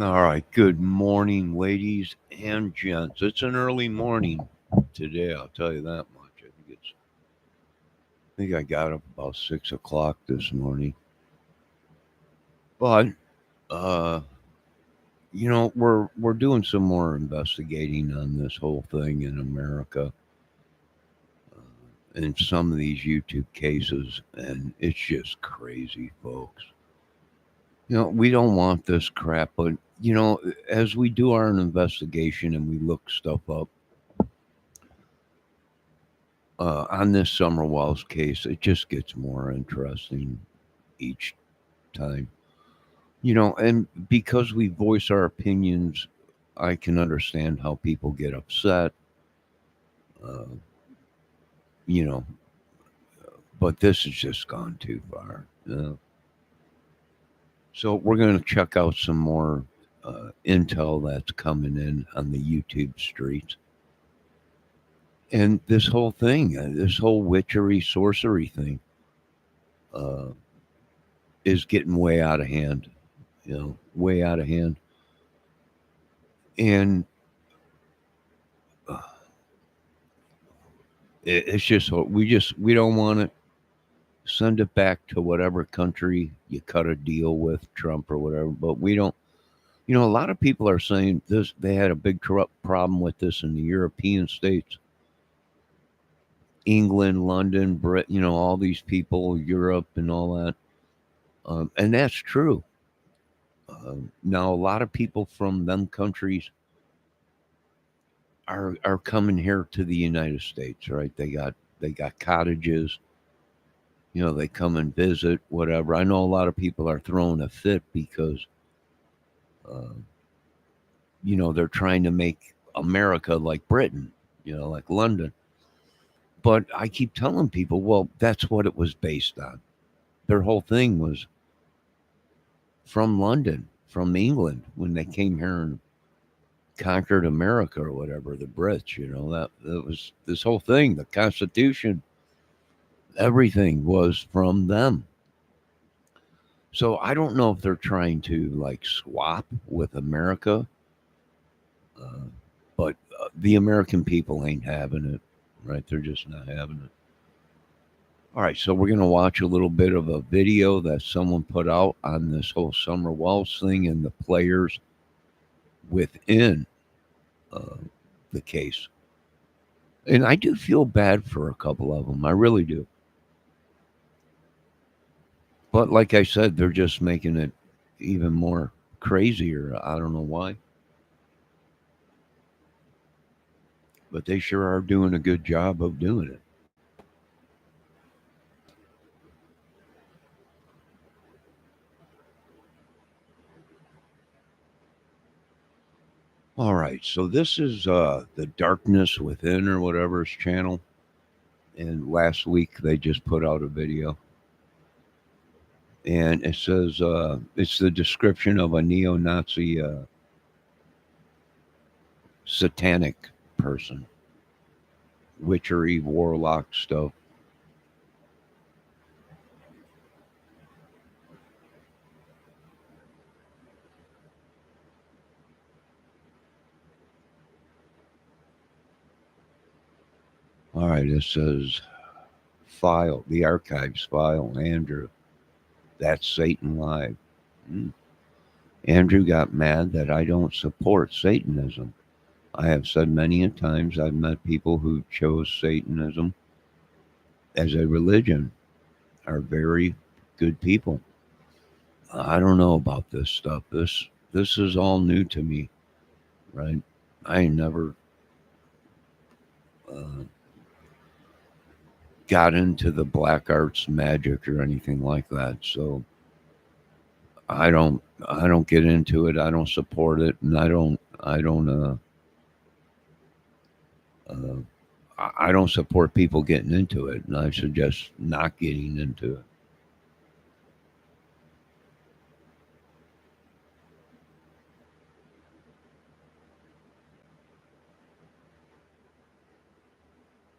All right. Good morning, ladies and gents. It's an early morning today. I'll tell you that much. I think I got up about 6 o'clock this morning. But uh, we're doing some more investigating on this whole thing in America, in some of these YouTube cases, and it's just crazy, folks. We don't want this crap, but as we do our investigation and we look stuff up on this Summer Wells case, it just gets more interesting each time. And because we voice our opinions, I can understand how people get upset, uh, you know, but this has just gone too far. So we're going to check out some more intel that's coming in on the YouTube streets. And this whole thing, this whole witchery, sorcery thing, uh, is getting way out of hand, way out of hand. And uh, it's just we don't want it. Send it back to whatever country you cut a deal with, Trump or whatever. But we don't. A lot of people are saying this. They had a big corrupt problem with this in the European states, England, London, Britain. All these people, Europe, and all that. And that's true. Now, a lot of people from them countries are coming here to the United States, right? They got cottages. They come and visit, whatever. I know a lot of people are throwing a fit because, uh, they're trying to make America like Britain, like London. But I keep telling people, well, that's what it was based on. Their whole thing was from London, from England, when they came here and conquered America or whatever, the Brits, that was this whole thing, the Constitution, everything was from them. So I don't know if they're trying to like swap with America, uh, but the American people ain't having it, right? They're just not having it. All right, so we're going to watch a little bit of a video that someone put out on this whole Summer Wells thing and the players within uh, the case. And I do feel bad for a couple of them. I really do. But like I said, they're just making it even more crazier. I don't know why. But they sure are doing a good job of doing it. All right, so this is the Darkness Within or whatever's channel. And last week they just put out a video. And it says it's the description of a neo Nazi satanic person, witchery, warlock stuff. All right, it says file, the archives file, Andrew. That's Satan Live. Hmm. Andrew got mad that I don't support Satanism. I have said many a times I've met people who chose Satanism as a religion, are very good people. I don't know about this stuff. This is all new to me, right? I never uh, got into the black arts magic or anything like that. So I don't get into it. I don't support it, and uh, I don't support people getting into it, and I suggest not getting into it.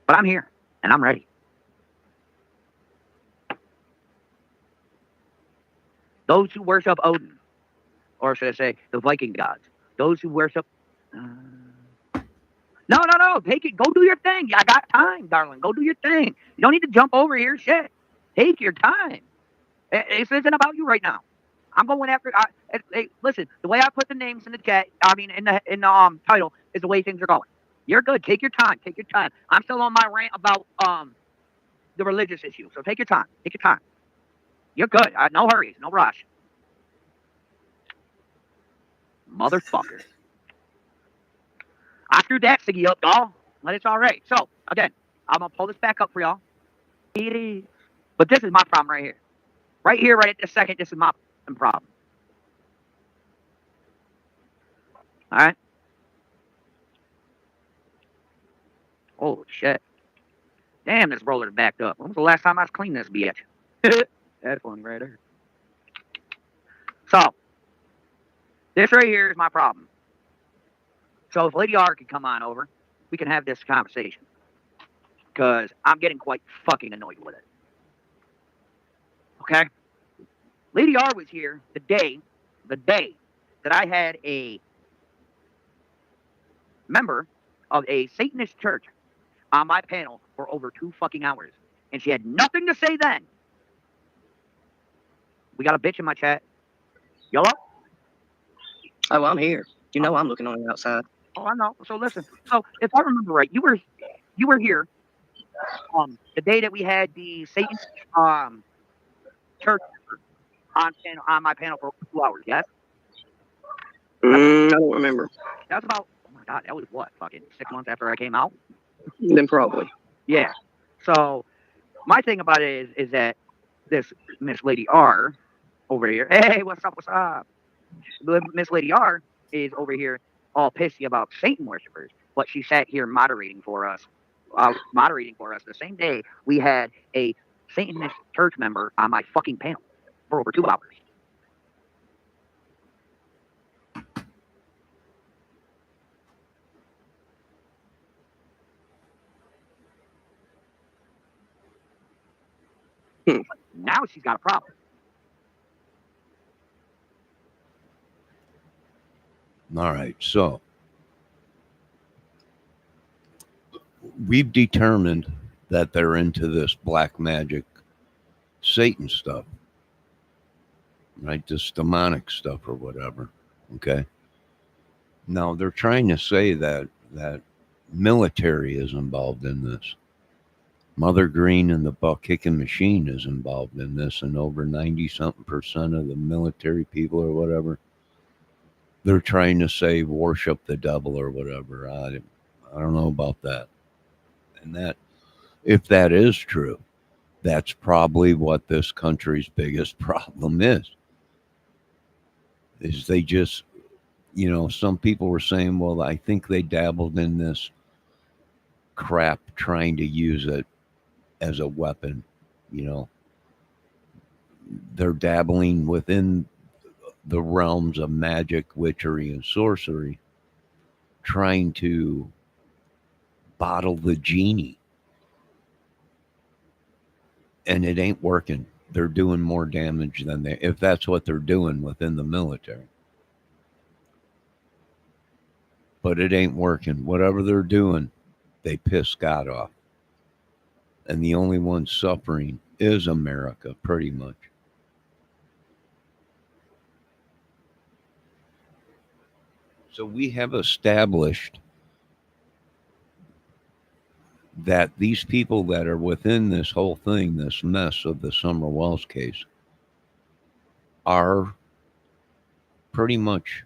But I'm here and I'm ready. Those who worship Odin or should I say, the Viking gods, those who worship. No. Take it. Go do your thing. I got time, darling. Go do your thing. You don't need to jump over here. Shit. Take your time. This isn't about you right now. I'm going after. Hey, listen, the way I put the names in the chat, I mean in the title, is the way things are going. You're good. Take your time. Take your time. I'm still on my rant about the religious issue. So take your time. Take your time. You're good. No hurries. No rush. Motherfucker. I screwed that Siggy up, y'all. But it's all right. So again, I'm gonna pull this back up for y'all. It is. But this is my problem right here. Right here, right at this second, this is my problem. All right. Oh shit. Damn, this roller's backed up. When was the last time I was cleaning this bitch? That's funny right there. So, this right here is my problem. So if Lady R can come on over, we can have this conversation. Because I'm getting quite fucking annoyed with it. Okay? Lady R was here the day that I had a member of a Satanist church on my panel for over 2 fucking hours. And she had nothing to say then. We got a bitch in my chat. Yellow? Oh, I'm here. You know I'm looking on the outside. Oh, I know. So listen. So if I remember right, you were here the day that we had the Satan church on my panel for 2 hours. Yes. I don't remember. That was about. Oh my god, that was what? Fucking 6 months after I came out. Then probably. Yeah. So my thing about it is that this Miss Lady R over here. Hey, what's up? What's up? Miss Lady R is over here all pissy about Satan worshippers, but she sat here moderating for us the same day we had a Satanist church member on my fucking panel for over 2 hours. Now she's got a problem. All right, so we've determined that they're into this black magic Satan stuff, right? This demonic stuff or whatever. Okay. Now they're trying to say that military is involved in this. Mother Green and the Buck Kicking Machine is involved in this, and over 90-something% of the military people or whatever, they're trying to say worship the devil or whatever. I don't know about that. And that, if that is true, that's probably what this country's biggest problem is they just, some people were saying, well, I think they dabbled in this crap trying to use it as a weapon. They're dabbling within the realms of magic, witchery, and sorcery, trying to bottle the genie. And it ain't working. They're doing more damage than if that's what they're doing within the military. But it ain't working. Whatever they're doing, they piss God off. And the only one suffering is America, pretty much. So we have established that these people that are within this whole thing, this mess of the Summer Wells case, are pretty much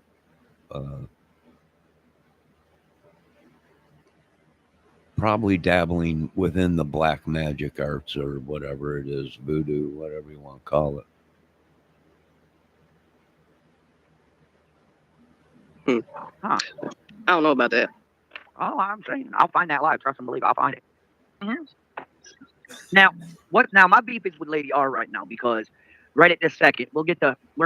probably dabbling within the black magic arts or whatever it is, voodoo, whatever you want to call it. Huh. I don't know about that. Oh, I'm saying I'll find that live. Trust and believe, I'll find it. Mm-hmm. Now my beef is with Lady R right now because right at this second we're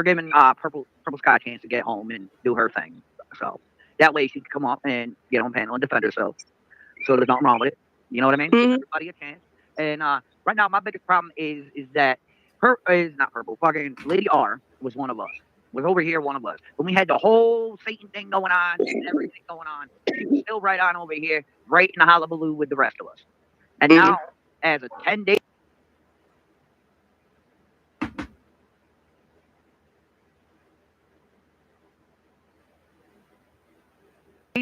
giving Purple Sky a chance to get home and do her thing. So that way she can come up and get on panel and defend herself. So there's nothing wrong with it. You know what I mean? Mm-hmm. Give everybody a chance. And right now my biggest problem is that fucking Lady R was one of us. was over here, one of us. When we had the whole Satan thing going on and everything going on, she was still right on over here, right in the hullabaloo with the rest of us. And now, as a 10 days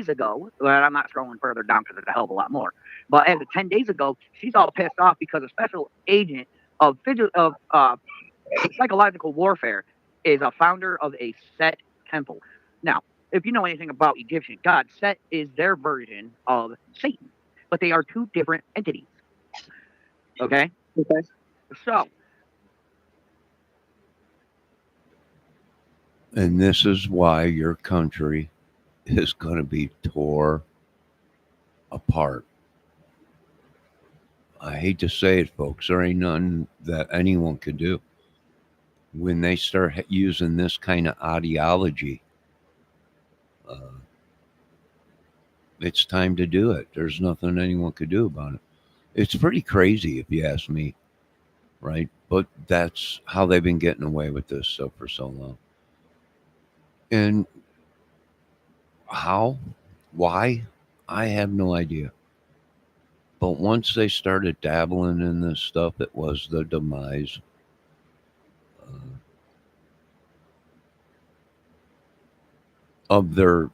ago, well, I'm not scrolling further down because there's a hell of a lot more. But as of 10 days ago, she's all pissed off because a special agent of psychological warfare is a founder of a Set temple. Now, if you know anything about Egyptian gods, Set is their version of Satan, but they are two different entities. Okay? Okay. So, And this is why your country is going to be tore apart. I hate to say it, folks. There ain't nothing that anyone could do. When they start using this kind of ideology, it's time to do it. There's nothing anyone could do about it. It's pretty crazy, if you ask me, right? But that's how they've been getting away with this stuff for so long. And how? Why? I have no idea. But once they started dabbling in this stuff, it was the demise. Of their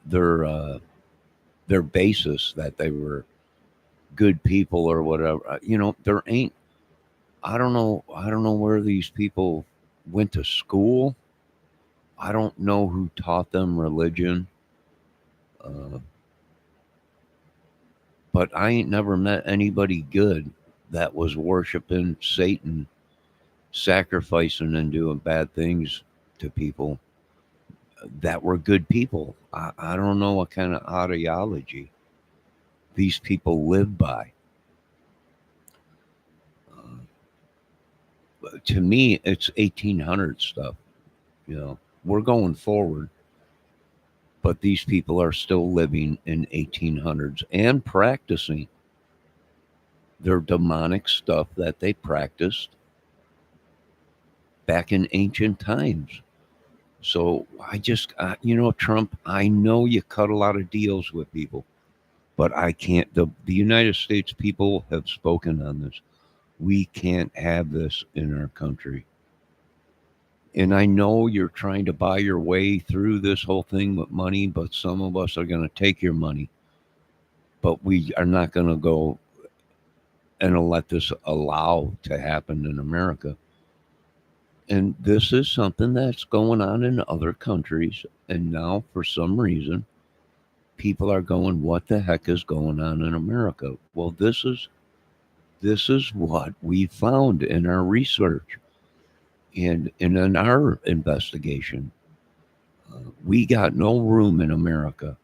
basis that they were good people or whatever. You know, there ain't. I don't know where these people went to school. I don't know who taught them religion. But I ain't never met anybody good that was worshiping Satan, sacrificing and doing bad things to people that were good people. I don't know what kind of ideology these people live by. To me, it's 1800 stuff. You know, we're going forward, but these people are still living in 1800s and practicing their demonic stuff that they practiced back in ancient times. So I just, Trump, I know you cut a lot of deals with people, but I can't. The United States people have spoken on this. We can't have this in our country. And I know you're trying to buy your way through this whole thing with money, but some of us are going to take your money. But we are not going to go and let this allow to happen in America. And this is something that's going on in other countries. And now, for some reason, people are going, what the heck is going on in America? Well, this is what we found in our research and in our investigation. We got no room in America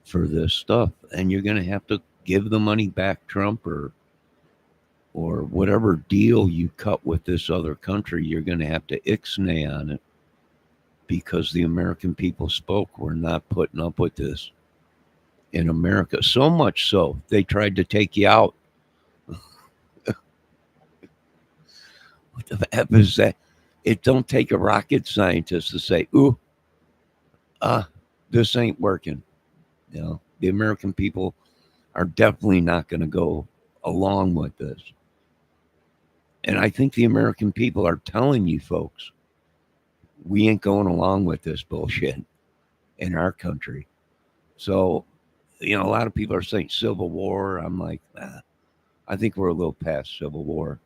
for this stuff. And you're going to have to give the money back, Trump, or whatever deal you cut with this other country, you're going to have to ixnay on it because the American people spoke. We're not putting up with this in America. So much so, they tried to take you out. What the F is that? It don't take a rocket scientist to say, ooh, this ain't working. You know, the American people are definitely not going to go along with this. And I think the American people are telling you folks, we ain't going along with this bullshit in our country. So, a lot of people are saying Civil War. I'm like, I think we're a little past Civil War.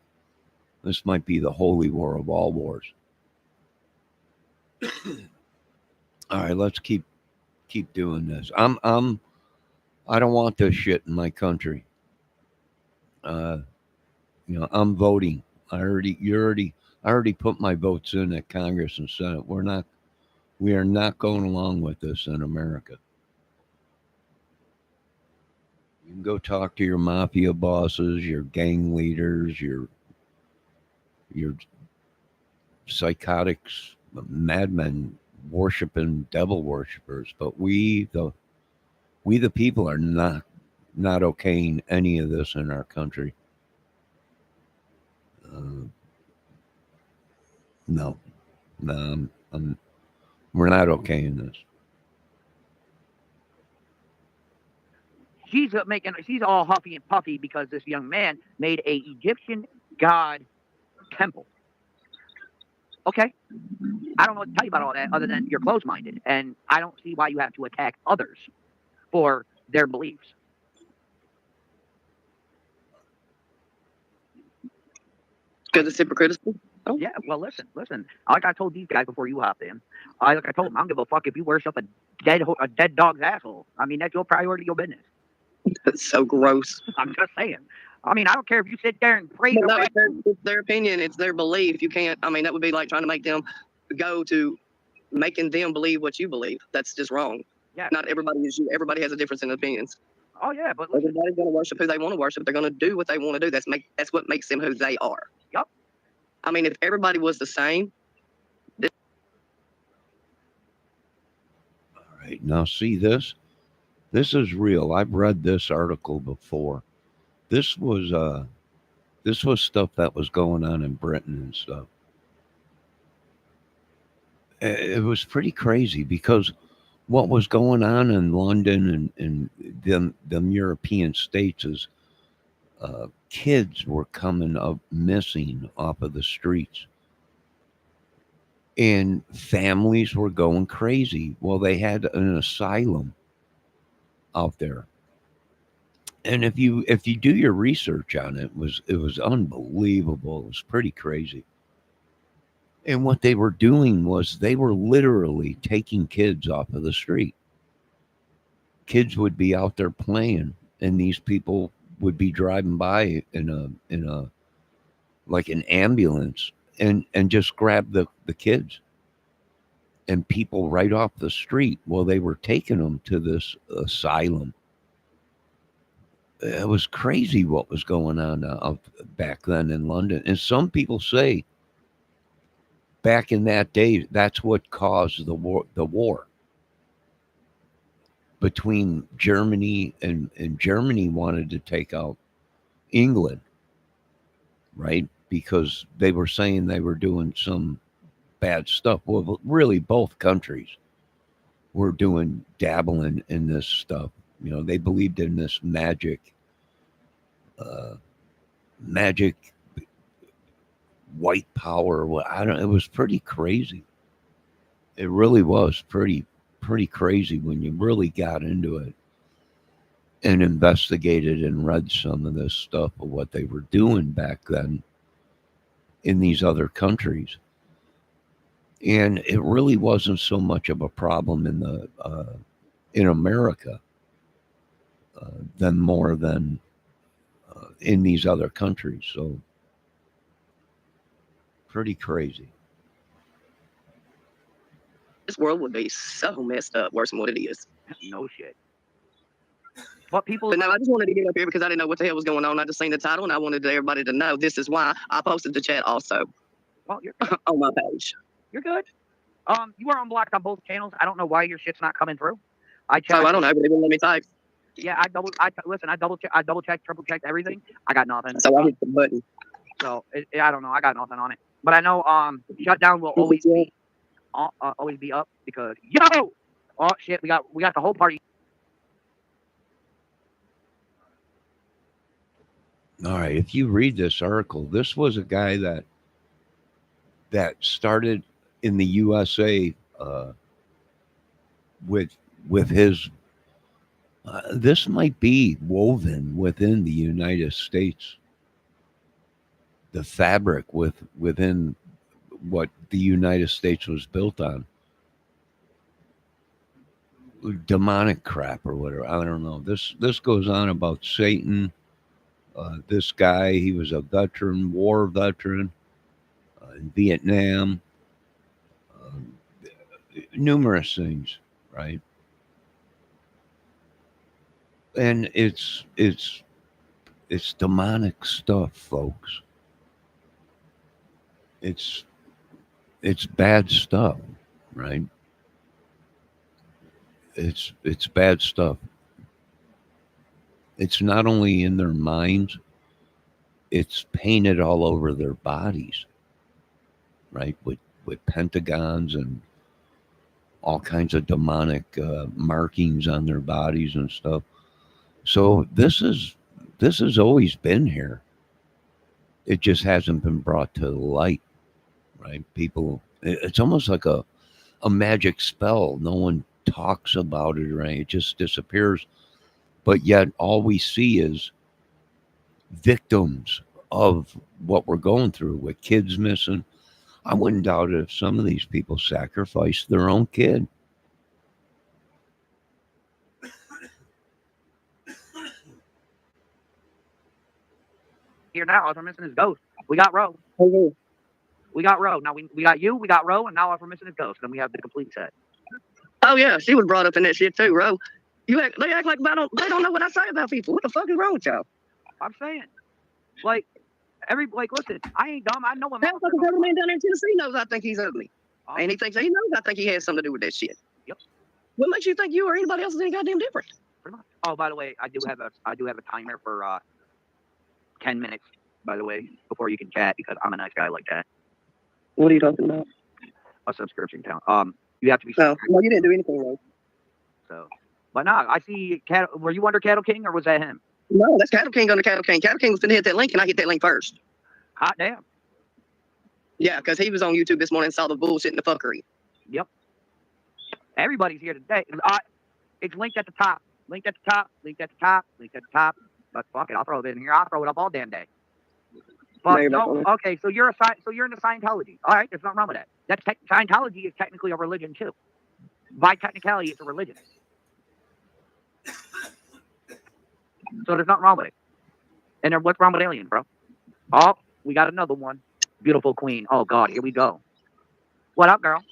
This might be the holy war of all wars. All right, let's keep doing this. I don't want this shit in my country. I'm voting. I already put my votes in at Congress and Senate. We are not going along with this in America. You can go talk to your mafia bosses, your gang leaders, your psychotics, madmen worshiping devil worshippers, but we the people are not okaying any of this in our country. No, I'm We're not okaying this. She's she's all huffy and puffy because this young man made a Egyptian god temple. Okay, I don't know what to tell you about all that other than you're closed-minded, and I don't see why you have to attack others for their beliefs. Because it's hypocritical. Yeah, well, listen. Like I told these guys before you hopped in, like I told them, I don't give a fuck if you worship a dead dog's asshole. I mean, that's your priority, your business. That's so gross. I'm just saying. I mean, I don't care if you sit there and pray. But no, it's their opinion. It's their belief. You can't. I mean, that would be like trying to make them go to making them believe what you believe. That's just wrong. Yeah. Not everybody is you. Everybody has a difference in opinions. Oh yeah, but listen, Everybody's going to worship who they want to worship. They're going to do what they want to do. That's what makes them who they are. Yup. I mean, if everybody was the same. All right. Now, see this? This is real. I've read this article before. This was stuff that was going on in Britain and stuff. It was pretty crazy because what was going on in London and them European states is kids were coming up missing off of the streets. And families were going crazy. Well, they had an asylum out there. And if you do your research on it, it was unbelievable. It was pretty crazy. And what they were doing was they were literally taking kids off of the street. Kids would be out there playing, and these people would be driving by in a like an ambulance and just grab the kids and people right off the street. Well, they were taking them to this asylum. It was crazy what was going on out back then in London. And some people say back in that day, that's what caused the war between Germany and Germany wanted to take out England, right? Because they were saying they were doing some bad stuff. Well, really, both countries were dabbling in this stuff. You know, they believed in this magic white power. I don't. It was pretty crazy. It really was pretty crazy when you really got into it and investigated and read some of this stuff of what they were doing back then in these other countries. And it really wasn't so much of a problem in America than more than in these other countries. So pretty crazy. This world would be so messed up, worse than what it is. no shit. But people, But no, I just wanted to get up here because I didn't know what the hell was going on. I just seen the title and I wanted everybody to know this is why I posted the chat also well, you're on my page. you're good. You are unblocked on both channels. I don't know why your shit's not coming through. I So checked. I don't know, but they wouldn't let me type. Yeah, I double checked, triple checked everything. I got nothing. So I hit the button. So I don't know. I got nothing on it. But I know shutdown will always be up because oh shit, we got the whole party. All right, if you read this article, this was a guy that started in the USA with his. This might be woven within the United States. The fabric within what the United States was built on. Demonic crap or whatever. I don't know. This goes on about Satan. This guy, he was a war veteran in Vietnam. Numerous things, right? And it's demonic stuff, folks. It's bad stuff, right? It's bad stuff. It's not only in their minds, it's painted all over their bodies, right? With pentagons and all kinds of demonic markings on their bodies and stuff. So this has always been here. It just hasn't been brought to light, right? People, it's almost like a magic spell. No one talks about it, right? It just disappears. But yet, all we see is victims of what we're going through with kids missing. I wouldn't doubt it if some of these people sacrificed their own kid. Here now, all we're missing is Ghost. We got Roe. We got Roe. Now we got you, we got Roe, and now all we're missing is Ghost. Then we have the complete set. Oh yeah, she was brought up in that shit too, Ro. They act like they don't know what I say about people. What the fuck is wrong with y'all? I'm saying, like, listen, I ain't dumb. I know what That fucking government down there in Tennessee knows I think he's ugly. And he thinks he knows I think he has something to do with that shit. Yep. What makes you think you or anybody else is any goddamn different? Pretty much. Oh, by the way, I do have a timer for 10 minutes. By the way, before you can chat, because I'm a nice guy like that. What are you talking about? A subscription count. You have to be. No, you didn't do anything wrong. So, but no, I see. Were you under Cattle King or was that him? No, that's Cattle King under Cattle King. Cattle King was finna hit that link, and I hit that link first. Hot damn. Yeah, because he was on YouTube this morning and saw the bullshit and the fuckery. Yep. Everybody's here today. It's linked at the top. Linked at the top. Linked at the top. Linked at the top. But fuck it, I'll throw it in here. I'll throw it up all damn day. But no, okay, so you're into Scientology. All right, there's nothing wrong with that. Scientology is technically a religion too. By technicality, it's a religion. So there's nothing wrong with it. And then what's wrong with aliens, bro? Oh, we got another one. Beautiful queen. Oh God, here we go. What up, girl?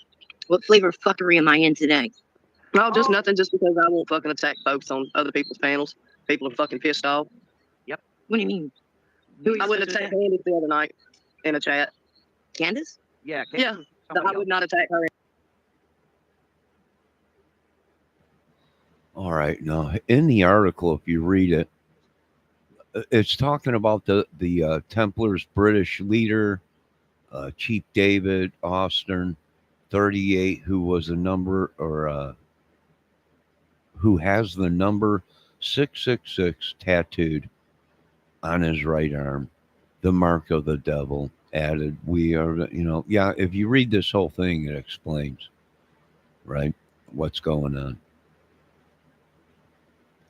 What flavor of fuckery am I in today? No, just nothing. Just because I won't fucking attack folks on other people's panels. People are fucking pissed off. What do you mean? I wouldn't attack Candace the other night in a chat. Candace? Yeah. Yeah, I would not attack her. All right. Now, in the article, if you read it, it's talking about the Templars' British leader, Chief David Austin, 38, who was a number who has the number 666 tattooed on his right arm, the mark of the devil. Added, we are, if you read this whole thing, it explains, right, what's going on.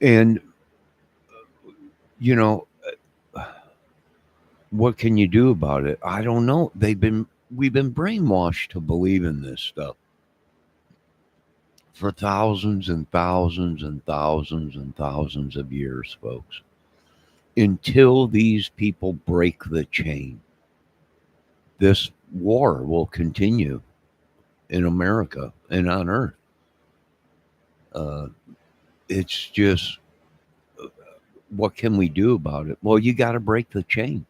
And, what can you do about it? I don't know. We've been brainwashed to believe in this stuff for thousands and thousands and thousands and thousands of years, folks, until these people break the chain. This war will continue in America and on Earth. It's just, what can we do about it? Well, you got to break the chain.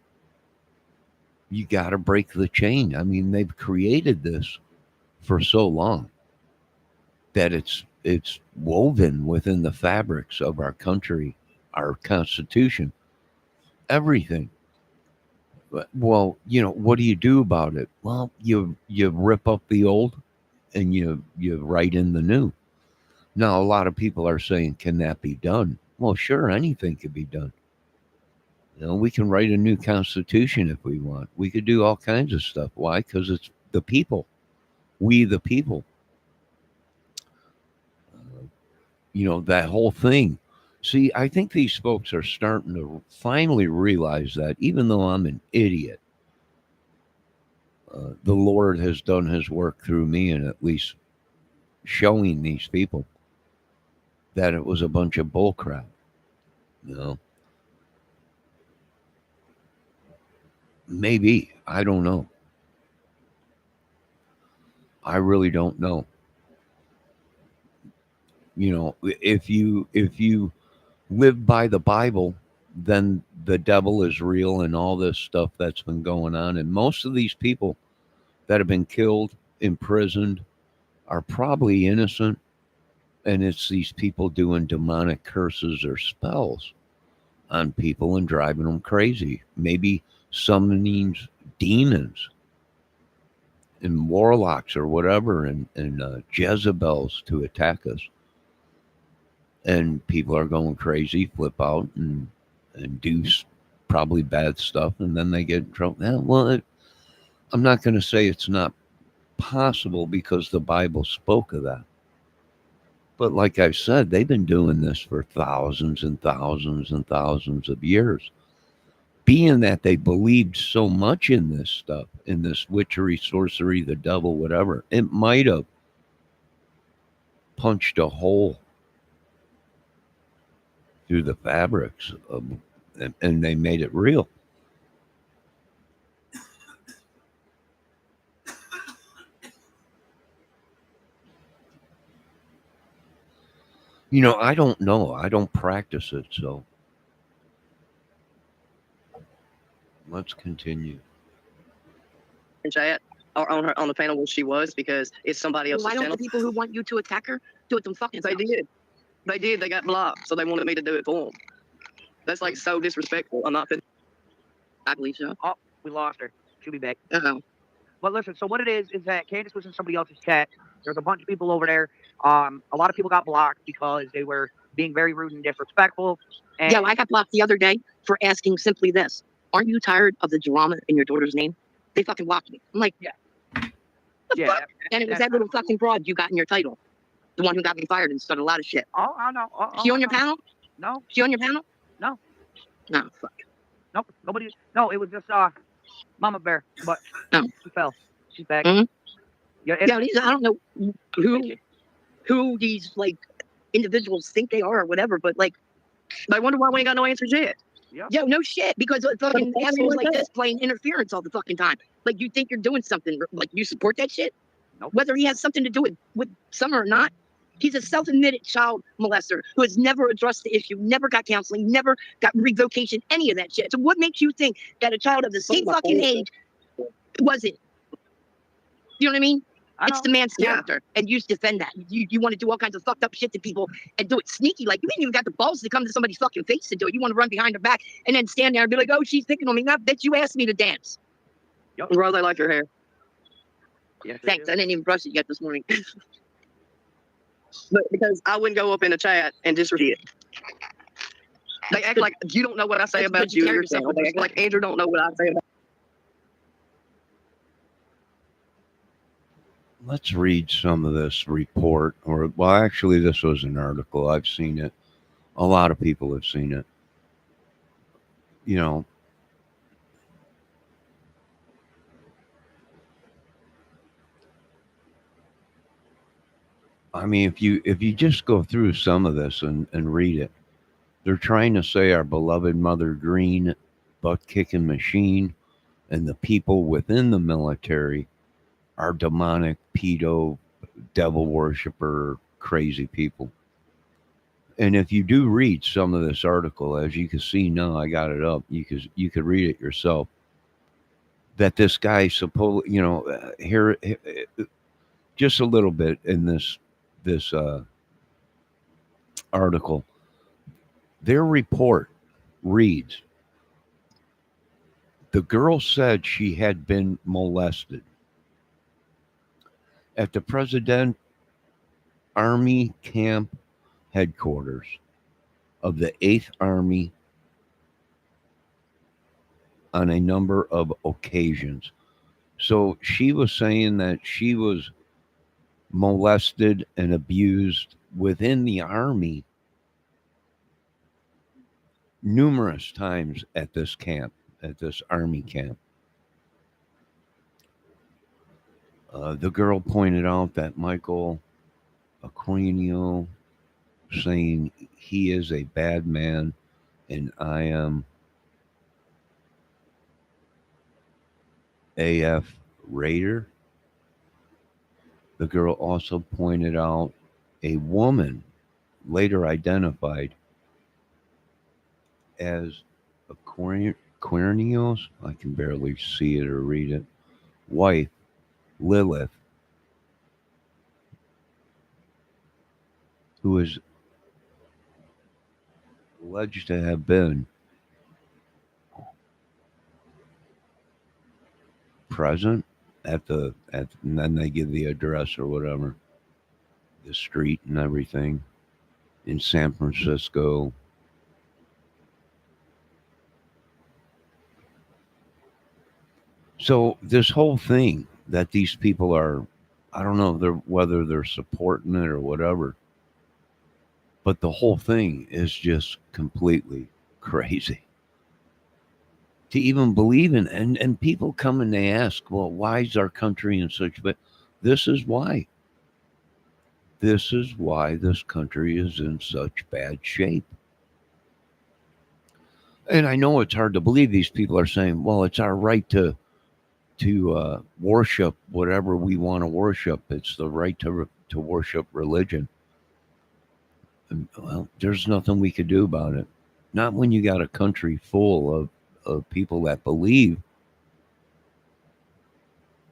You got to break the chain. I mean, they've created this for so long that it's woven within the fabrics of our country, our Constitution, everything. Well, what do you do about it? Well, you rip up the old and you write in the new. Now, a lot of people are saying, can that be done? Well, sure, anything could be done. We can write a new constitution if we want. We could do all kinds of stuff. Why? Because it's the people. We the people. That whole thing. See, I think these folks are starting to finally realize that, even though I'm an idiot, the Lord has done his work through me and at least showing these people that it was a bunch of bullcrap. Maybe. I don't know. I really don't know. If you live by the Bible, then the devil is real and all this stuff that's been going on. And most of these people that have been killed, imprisoned, are probably innocent. And it's these people doing demonic curses or spells on people and driving them crazy. Maybe summoning demons. and warlocks or whatever and Jezebels to attack us. And people are going crazy, flip out, and do probably bad stuff, and then they get in trouble. Yeah, well, I'm not going to say it's not possible because the Bible spoke of that. But like I said, they've been doing this for thousands and thousands and thousands of years. Being that they believed so much in this stuff, in this witchery, sorcery, the devil, whatever, it might have punched a hole through the fabrics of, and they made it real. You know, I don't know. I don't practice it, so let's continue. In chat or on the panel where she was because it's somebody else's Why don't channel. the people who want you to attack her do it them fucking They selves? did. They did. They got blocked, so they wanted me to do it for them. That's like so disrespectful. I'm not. I believe so. Oh, we lost her. She'll be back. Uh-oh. But listen, so what it is that Candace was in somebody else's chat. There's a bunch of people over there. A lot of people got blocked because they were being very rude and disrespectful. And Yeah, I got blocked the other day for asking simply this. Aren't you tired of the drama in your daughter's name? They fucking blocked me. I'm like, Yeah. The yeah, fuck? And it was that little fucking broad you got in your title. The one who got me fired and started a lot of shit. Oh, I know. She on your panel? panel? No, She on your panel? No. No, fuck. nope. Nobody. No, it was just Mama Bear, but Oh. she fell. She's back. Mhm. Yeah, Yeah, these, I don't know who these like individuals think they are or whatever, but like, They wonder why we ain't got no answers yet. yo, no shit, because fucking But that's assholes what like they- this playing interference all the fucking time. Like, you think you're doing something, like you support that shit? Nope. Whether he has something to do with Summer or not, he's a self-admitted child molester who has never addressed the issue, never got counseling, never got revocation, any of that shit. So what makes you think that a child of the same fucking age wasn't? You know what I mean? I It's know. the man's Yeah. character, and you defend that. You want to do all kinds of fucked up shit to people and do it sneaky. Like, you ain't even got the balls to come to somebody's fucking face to do it. You want to run behind her back and then stand there and be like, oh, she's picking on me. Not that you asked me to dance. Rose, they like your hair. Yes, it Thanks. is. I didn't even brush it yet this morning. But because I wouldn't go up in the chat and just read it. They act like you don't know what I say That's about because you you. carry Your yourself channel. with They act respect. like Andrew don't know what I say about. Let's read some of this report, or well, actually, this was an article. I've seen it. A lot of people have seen it. You know, I mean, if you just go through some of this and read it, they're trying to say our beloved Mother Green, butt kicking machine, and the people within the military are demonic, pedo, devil worshiper, crazy people. And if you do read some of this article, as you can see now, I got it up. You could read it yourself. That this guy here just a little bit in this article. Their report reads: the girl said she had been molested at the President Army Camp headquarters of the 8th Army on a number of occasions. So she was saying that she was molested and abused within the Army numerous times at this camp, at this Army camp. The girl pointed out that Michael Aquino saying he is a bad man and I am AF Raider. The girl also pointed out a woman later identified as Quirinios, I can barely see it or read it, wife, Lilith, who is alleged to have been present and then they give the address or whatever, the street and everything in San Francisco. So this whole thing that these people are, I don't know whether they're supporting it or whatever, but the whole thing is just completely crazy to even believe in. And people come and they ask, well, why is our country in such bad? This is why. This is why this country is in such bad shape. And I know it's hard to believe these people are saying, well, it's our right to worship whatever we want to worship. It's the right to worship religion. And, well, there's nothing we could do about it. Not when you got a country full of people that believe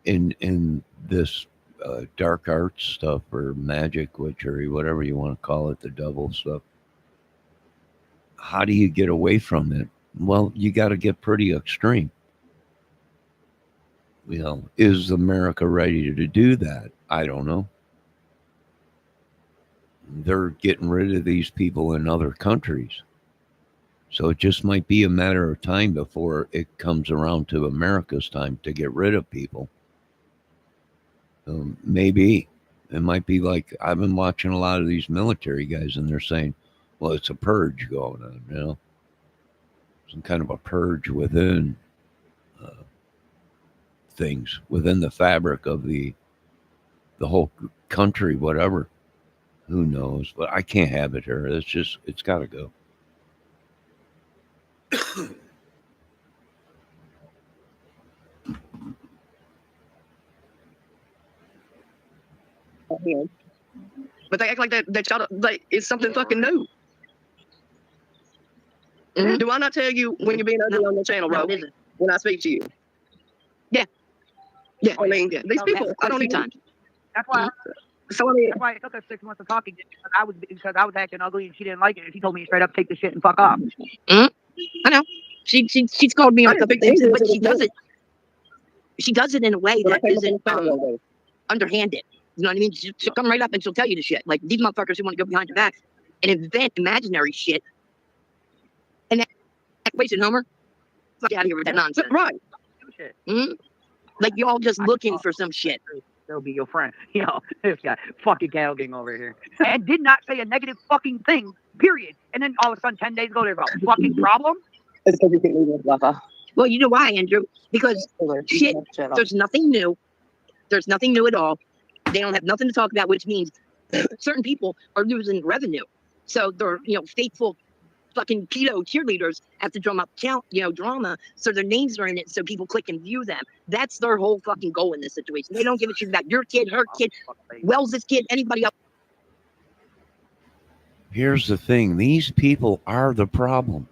in this dark arts stuff or magic, witchery, whatever you want to call it, the devil stuff. How do you get away from it? Well, you got to get pretty extreme. You know, is America ready to do that? I don't know. They're getting rid of these people in other countries. So it just might be a matter of time before it comes around to America's time to get rid of people. Maybe it might be like I've been watching a lot of these military guys and they're saying, well, it's a purge going on, you know, some kind of a purge within things, within the fabric of the whole country, whatever. Who knows? But I can't have it here. It's got to go. But they act like that child like it's something fucking new. Mhm. Do I not tell you when you're being ugly on the channel, No, bro? it isn't. When I speak to you. Yeah. I mean, Yeah. these Oh, people, yeah, I don't quite a few even. times. That's why. So I mean, That's why it took us 6 months of talking because I was acting ugly and she didn't like it. And she told me straight up, take the shit and fuck off. I know. She's called me I on a didn't couple think the things, English but was she does no. it. She does it in a way when I that came up isn't on the panel one day. underhanded. You know what I mean? She'll come right up and she'll tell you the shit. Like these motherfuckers who want to go behind your back and invent imaginary shit. And that wasted Homer. Fuck out of here with that nonsense. Right. Do shit. Like y'all just looking for some shit. They'll be your friend. You know, this guy, fucking Cattle King over here. And did not say a negative fucking thing, period. And then all of a sudden, 10 days ago, there's a fucking problem. It's because you can't leave with Wi-Fi. Well, you know why, Andrew? Because shit, there's nothing new. There's nothing new at all. They don't have nothing to talk about, which means certain people are losing revenue. So they're, faithful fucking keto cheerleaders have to drum up drama, so their names are in it, so people click and view them. That's their whole fucking goal in this situation. They don't give a shit about your kid, her kid, Wells's kid, anybody else. Here's the thing. These people are the problem.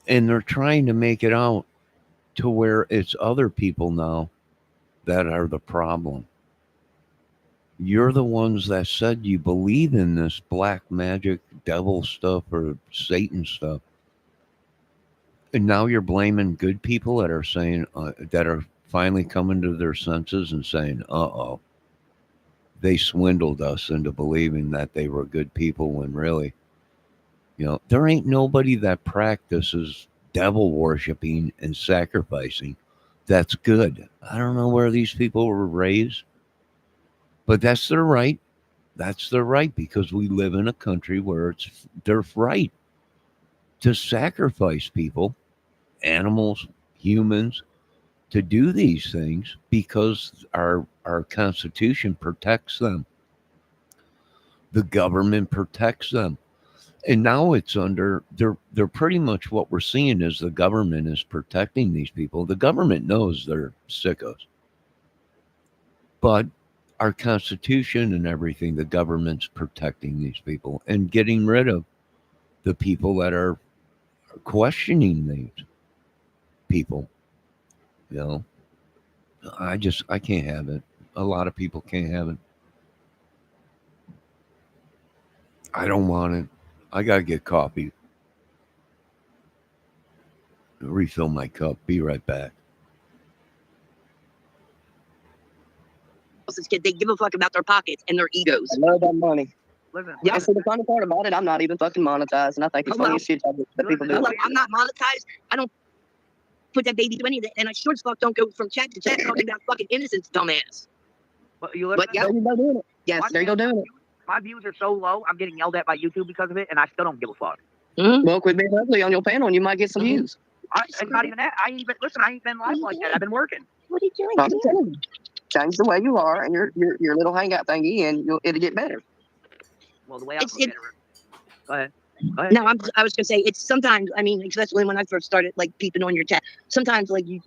And they're trying to make it out to where it's other people now that are the problem. You're the ones that said you believe in this black magic devil stuff or Satan stuff. And now you're blaming good people that are saying, that are finally coming to their senses and saying, uh-oh, they swindled us into believing that they were good people when really, there ain't nobody that practices devil worshiping and sacrificing that's good. I don't know where these people were raised, but that's their right. That's their right because we live in a country where it's their right to sacrifice people, animals, humans, to do these things because our Constitution protects them. The government protects them. And now it's under they're pretty much what we're seeing is the government is protecting these people. The government knows they're sickos. But our Constitution and everything, the government's protecting these people and getting rid of the people that are questioning these people. I can't have it. A lot of people can't have it. I don't want it. I gotta get coffee. Refill my cup. Be right back. else's kid. They give a fuck about their pockets and their egos. I love that money. Listen, Yeah. And so the funny part about it, I'm not even fucking monetized, and I think it's Oh, funny well. as shit that people do. I'm like, I'm not monetized. I don't put that baby through any of that, and I sure as fuck don't go from chat to chat talking about fucking innocence, dumbass. but you listen. But yeah, There you go doing it. Yes, My there you go doing it. My views are so low. I'm getting yelled at by YouTube because of it, and I still don't give a fuck. Well, quit being ugly on your panel, and you might get some views. It's not even that. I ain't even listen. I ain't been live like that. I've been working. what are you doing? I'm telling you, change the way you are, and your little hangout thingy, and it'll get better. Well, the way I It's- look at it. Go ahead. Go ahead. No, I was gonna say it's sometimes. I mean, especially when I first started like peeping on your chat. Sometimes like you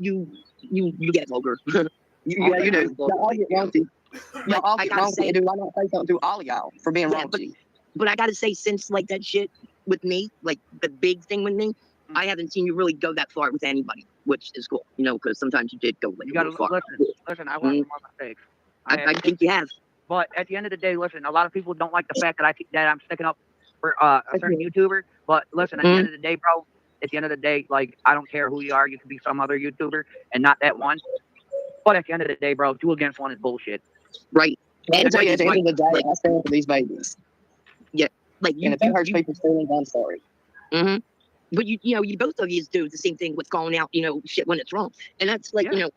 get vulgar. Yeah, you do. Y'all all get raunchy. Y'all all I get gotta raunchy. say- Do I not say something to all of y'all for being Yeah, raunchy? But I gotta say, since like that shit with me, like the big thing with me, I haven't seen you really go that far with anybody, which is cool. You know, because sometimes you did go like You a gotta little far. listen. I learned from my mistakes. I think you have. But at the end of the day, listen. A lot of people don't like the fact that I'm sticking up for a certain YouTuber. But listen, at the end of the day, bro. At the end of the day, like I don't care who you are. You could be some other YouTuber and not that one. But at the end of the day, bro, 2 against 1 is bullshit. Right. I And tell you, like, at the end of the day, I stand for these babies. like And you, if that hurts people's feelings, I'm sorry. but you know, you both of you do the same thing with calling out, you know, shit when it's wrong, and that's like, Yeah. you know,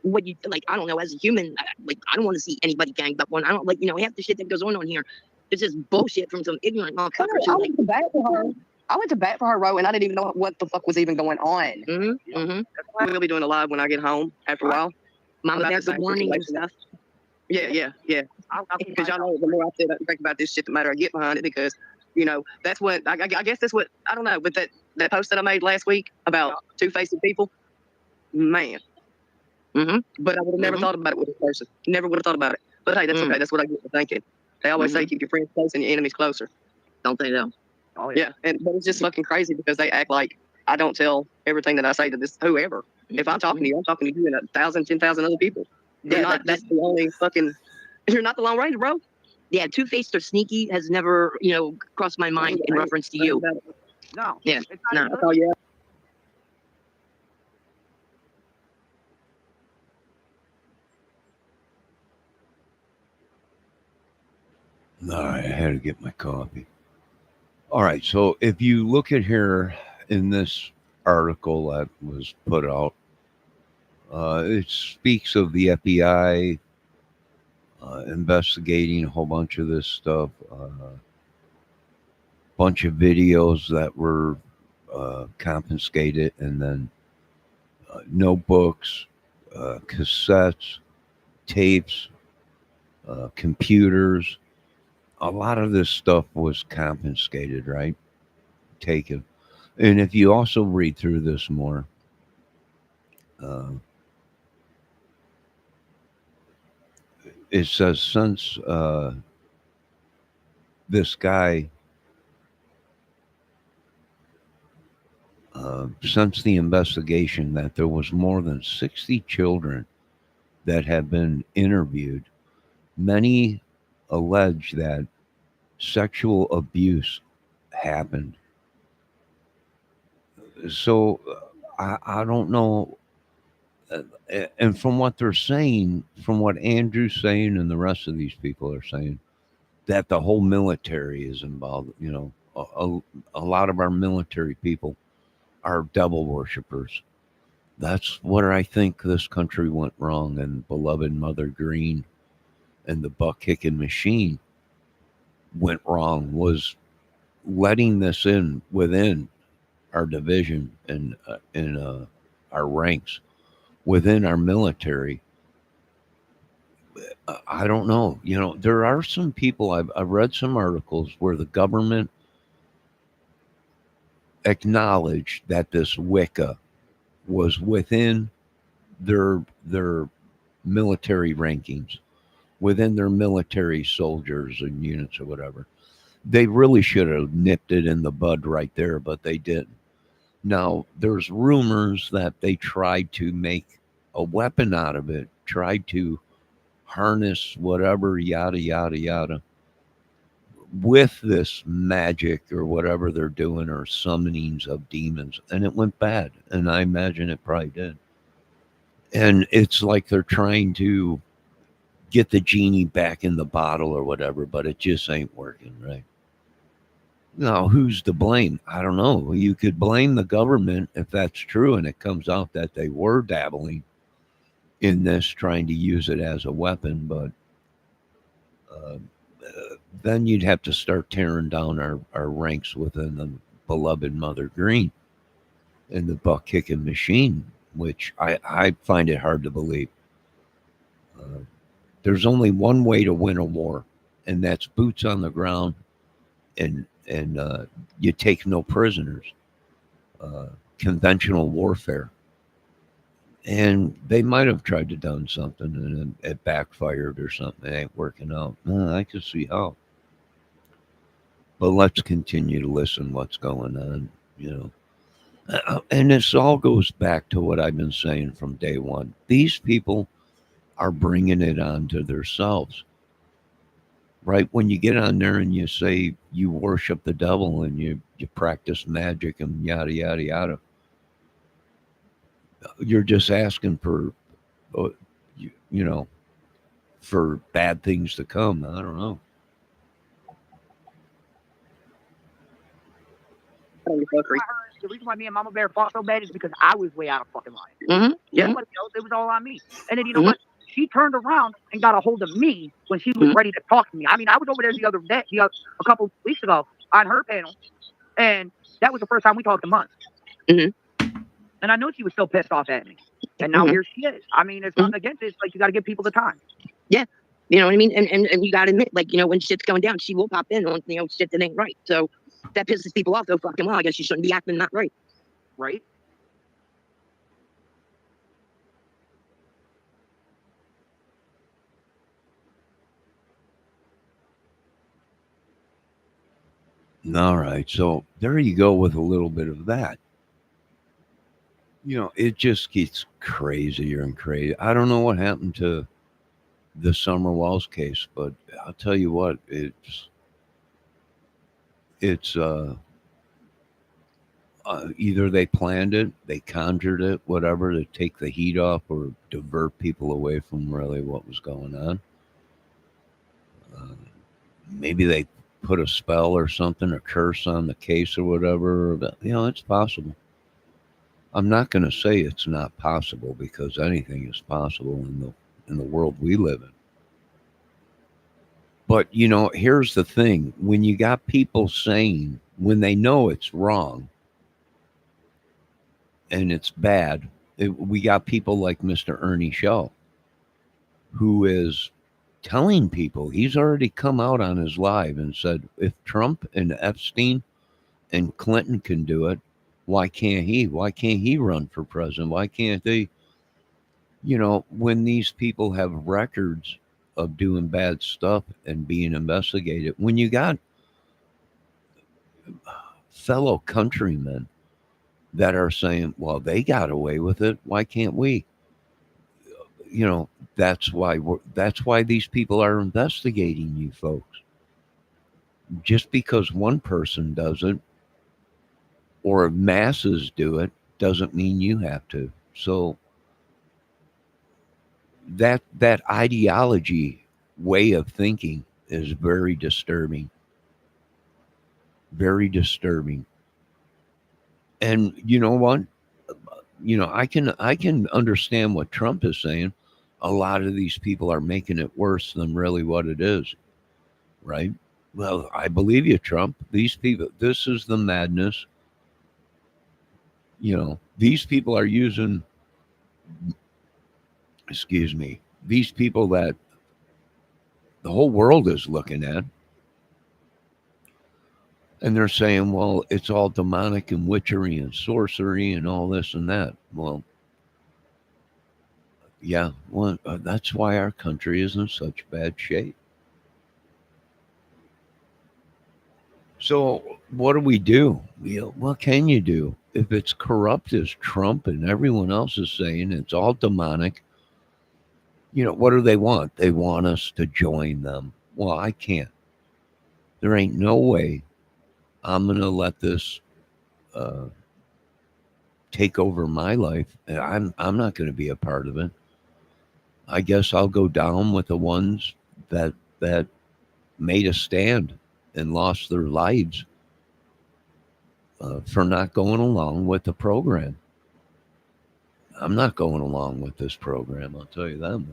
what you like. I don't know, as a human, like I don't want to see anybody ganged up on. I don't like, you know, half the shit that goes on here is just bullshit from some ignorant motherfuckers. I Who, like, went to bat for her. I went to bat for her, Ro, and I didn't even know what the fuck was even going on. We'll be doing a live when I get home after a while. Mama About Bear, the same good morning and situation. stuff. Yeah. I'll keep Because my y'all know, the more I think about this shit, the matter I get behind it. Because you know, that's what I guess that's what I don't know. But that post that I made last week about two-faced people, man. But I would have never thought about it with this person. Never would have thought about it. But hey, that's okay. That's what I get for thinking. They always say keep your friends close and your enemies closer. Don't they though? Oh, Yeah, but it's just fucking crazy because they act like I don't tell everything that I say to this whoever. If I'm talking to you, I'm talking to you and 1,000, 10,000 other people. You're Yeah, not. That's the only fucking. You're not the Lone Ranger, bro. Yeah, two-faced or sneaky has never, you know, crossed my mind in reference to you. No. Yeah, It's not no. good. Oh yeah. All right, I had to get my coffee. All right, so if you look at here in this article that was put out, it speaks of the FBI investigating a whole bunch of this stuff, bunch of videos that were confiscated, and then notebooks, cassettes, tapes, computers. A lot of this stuff was confiscated, right? Taken. And if you also read through this more, it says since this guy, since the investigation, that there was more than 60 children that have been interviewed, many allege that sexual abuse happened. So I don't know. And from what they're saying, from what Andrew's saying and the rest of these people are saying, that the whole military is involved. You know, a lot of our military people are devil worshippers. That's where I think this country went wrong, and beloved Mother Green and the buck kicking machine went wrong, was letting this in within our division and in our ranks within our military. I don't know. You know, there are some people, I've read some articles where the government acknowledged that this Wicca was within their military rankings, within their military soldiers and units or whatever. They really should have nipped it in the bud right there, but they didn't. Now, there's rumors that they tried to make a weapon out of it, tried to harness whatever, yada, yada, yada, with this magic or whatever they're doing, or summonings of demons. And it went bad. And I imagine it probably did. And it's like they're trying to get the genie back in the bottle or whatever, but it just ain't working, right? Now, who's to blame? I don't know. You could blame the government if that's true and it comes out that they were dabbling in this, trying to use it as a weapon, but uh, then you'd have to start tearing down our ranks within the beloved Mother Green and the buck kicking machine, which I find it hard to believe. Uh, there's only one way to win a war, and that's boots on the ground, and you take no prisoners. Conventional warfare, and they might have tried to done something, and it backfired or something. It ain't working out. I can see how. But let's continue to listen what's going on. You know, and this all goes back to what I've been saying from day one. These people are bringing it on to themselves. Right? When you get on there and you say you worship the devil and you practice magic and yada, yada, yada, you're just asking for, you know, for bad things to come. I don't know. Holy fuckery. The reason why me and Mama Bear fought so bad is because I was way out of fucking line. Mm-hmm. Yeah. Nobody else, it was all on me. And then you know Mhm. what? She turned around and got a hold of me when she was Mhm. ready to talk to me. I mean, I was over there the other day, a couple weeks ago on her panel, and that was the first time we talked in months. Mhm. And I knew she was still pissed off at me. And now Mhm. here she is. I mean, it's nothing against it. It's like you got to give people the time. You know what I mean? And you got to admit, like, you know, when shit's going down, she will pop in on, you know, shit that ain't right. So that pisses people off, though. Fucking well, I guess she shouldn't be acting not right. Right? All right. So there you go with a little bit of that. You know, it just gets crazier and crazy. I don't know what happened to the Summer Walls case, but I'll tell you what, it's either they planned it, they conjured it, whatever, to take the heat off or divert people away from really what was going on. Uh, maybe they put a spell or something, a curse on the case or whatever. But, you know, it's possible. I'm not going to say it's not possible because anything is possible in the world we live in. But you know, here's the thing: when you got people saying when they know it's wrong and it's bad, we got people like Mr. Ernie Shell, who is telling people he's already come out on his live and said, if Trump and Epstein and Clinton can do it, why can't he? Why can't he run for president? Why can't they? You know, when these people have records of doing bad stuff and being investigated, when you got fellow countrymen that are saying, well, they got away with it, why can't we? You know, that's why these people are investigating you folks. Just because one person does it or masses do it doesn't mean you have to. So that ideology way of thinking is very disturbing. Very disturbing. And you know what? You know, I can understand what Trump is saying. A lot of these people are making it worse than really what it is, right? Well, I believe you, Trump. These people, this is the madness. You know, these people are using, excuse me, these people that the whole world is looking at, and they're saying, well, it's all demonic and witchery and sorcery and all this and that. Well, yeah, well, that's why our country is in such bad shape. So, what do we do? What can you do? If it's corrupt as Trump and everyone else is saying, it's all demonic. You know, what do they want? They want us to join them. Well, I can't. There ain't no way I'm going to let this uh, take over my life. I'm not going to be a part of it. I guess I'll go down with the ones that made a stand and lost their lives for not going along with the program. I'm not going along with this program, I'll tell you that much.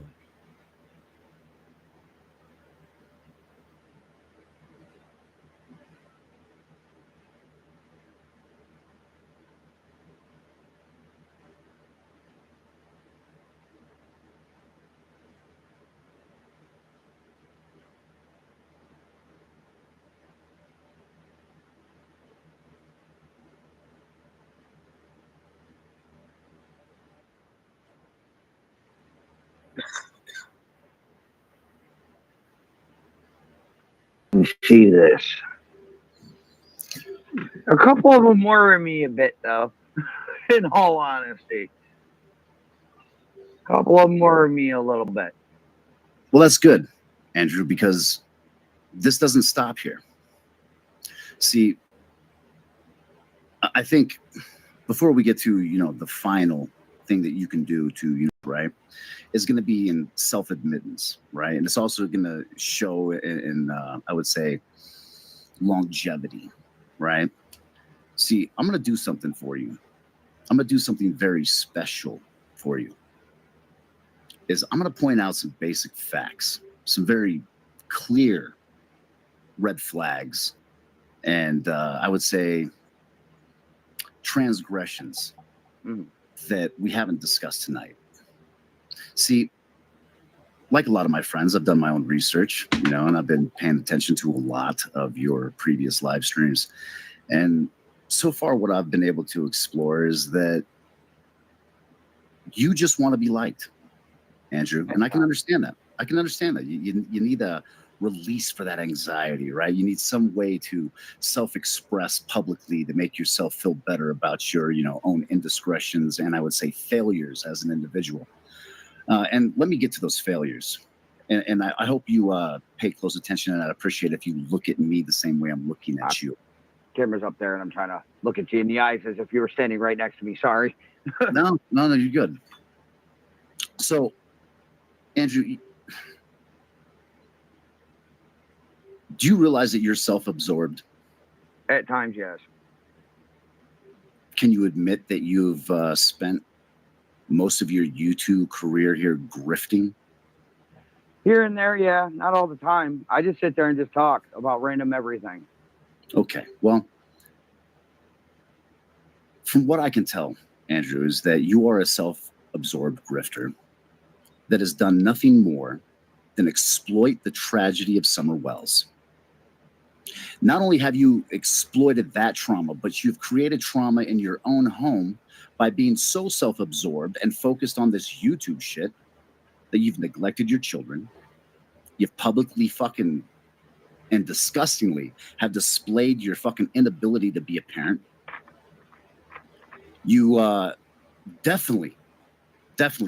See this. A couple of them worry me a bit, though. In all honesty, a couple of them worry me a little bit. Well, that's good, Andrew, because this doesn't stop here. See, I think before we get to, the final thing that you can do to, right, is going to be in self-admittance, right? And it's also going to show in I would say, longevity, right? See, I'm going to do something for you. I'm going to do something very special for you. I'm going to point out some basic facts, some very clear red flags, and I would say transgressions that we haven't discussed tonight. See, like a lot of my friends, I've done my own research, and I've been paying attention to a lot of your previous live streams. And so far, what I've been able to explore is that you just want to be liked, Andrew. And I can understand that. You need a release for that anxiety, right? You need some way to self-express publicly to make yourself feel better about your, own indiscretions and I would say failures as an individual. And let me get to those failures. And I hope you pay close attention, and I'd appreciate if you look at me the same way I'm looking at you. Camera's up there, and I'm trying to look at you in the eyes as if you were standing right next to me. Sorry. No, you're good. So, Andrew, do you realize that you're self-absorbed? At times, yes. Can you admit that you've spent most of your YouTube career here grifting? Here and there, yeah. Not all the time. I just sit there and just talk about random everything. Okay. Well, from what I can tell, Andrew, is that you are a self-absorbed grifter that has done nothing more than exploit the tragedy of Summer Wells. Not only have you exploited that trauma, but you've created trauma in your own home by being so self-absorbed and focused on this YouTube shit that you've neglected your children. You've publicly fucking and disgustingly have displayed your fucking inability to be a parent. You definitely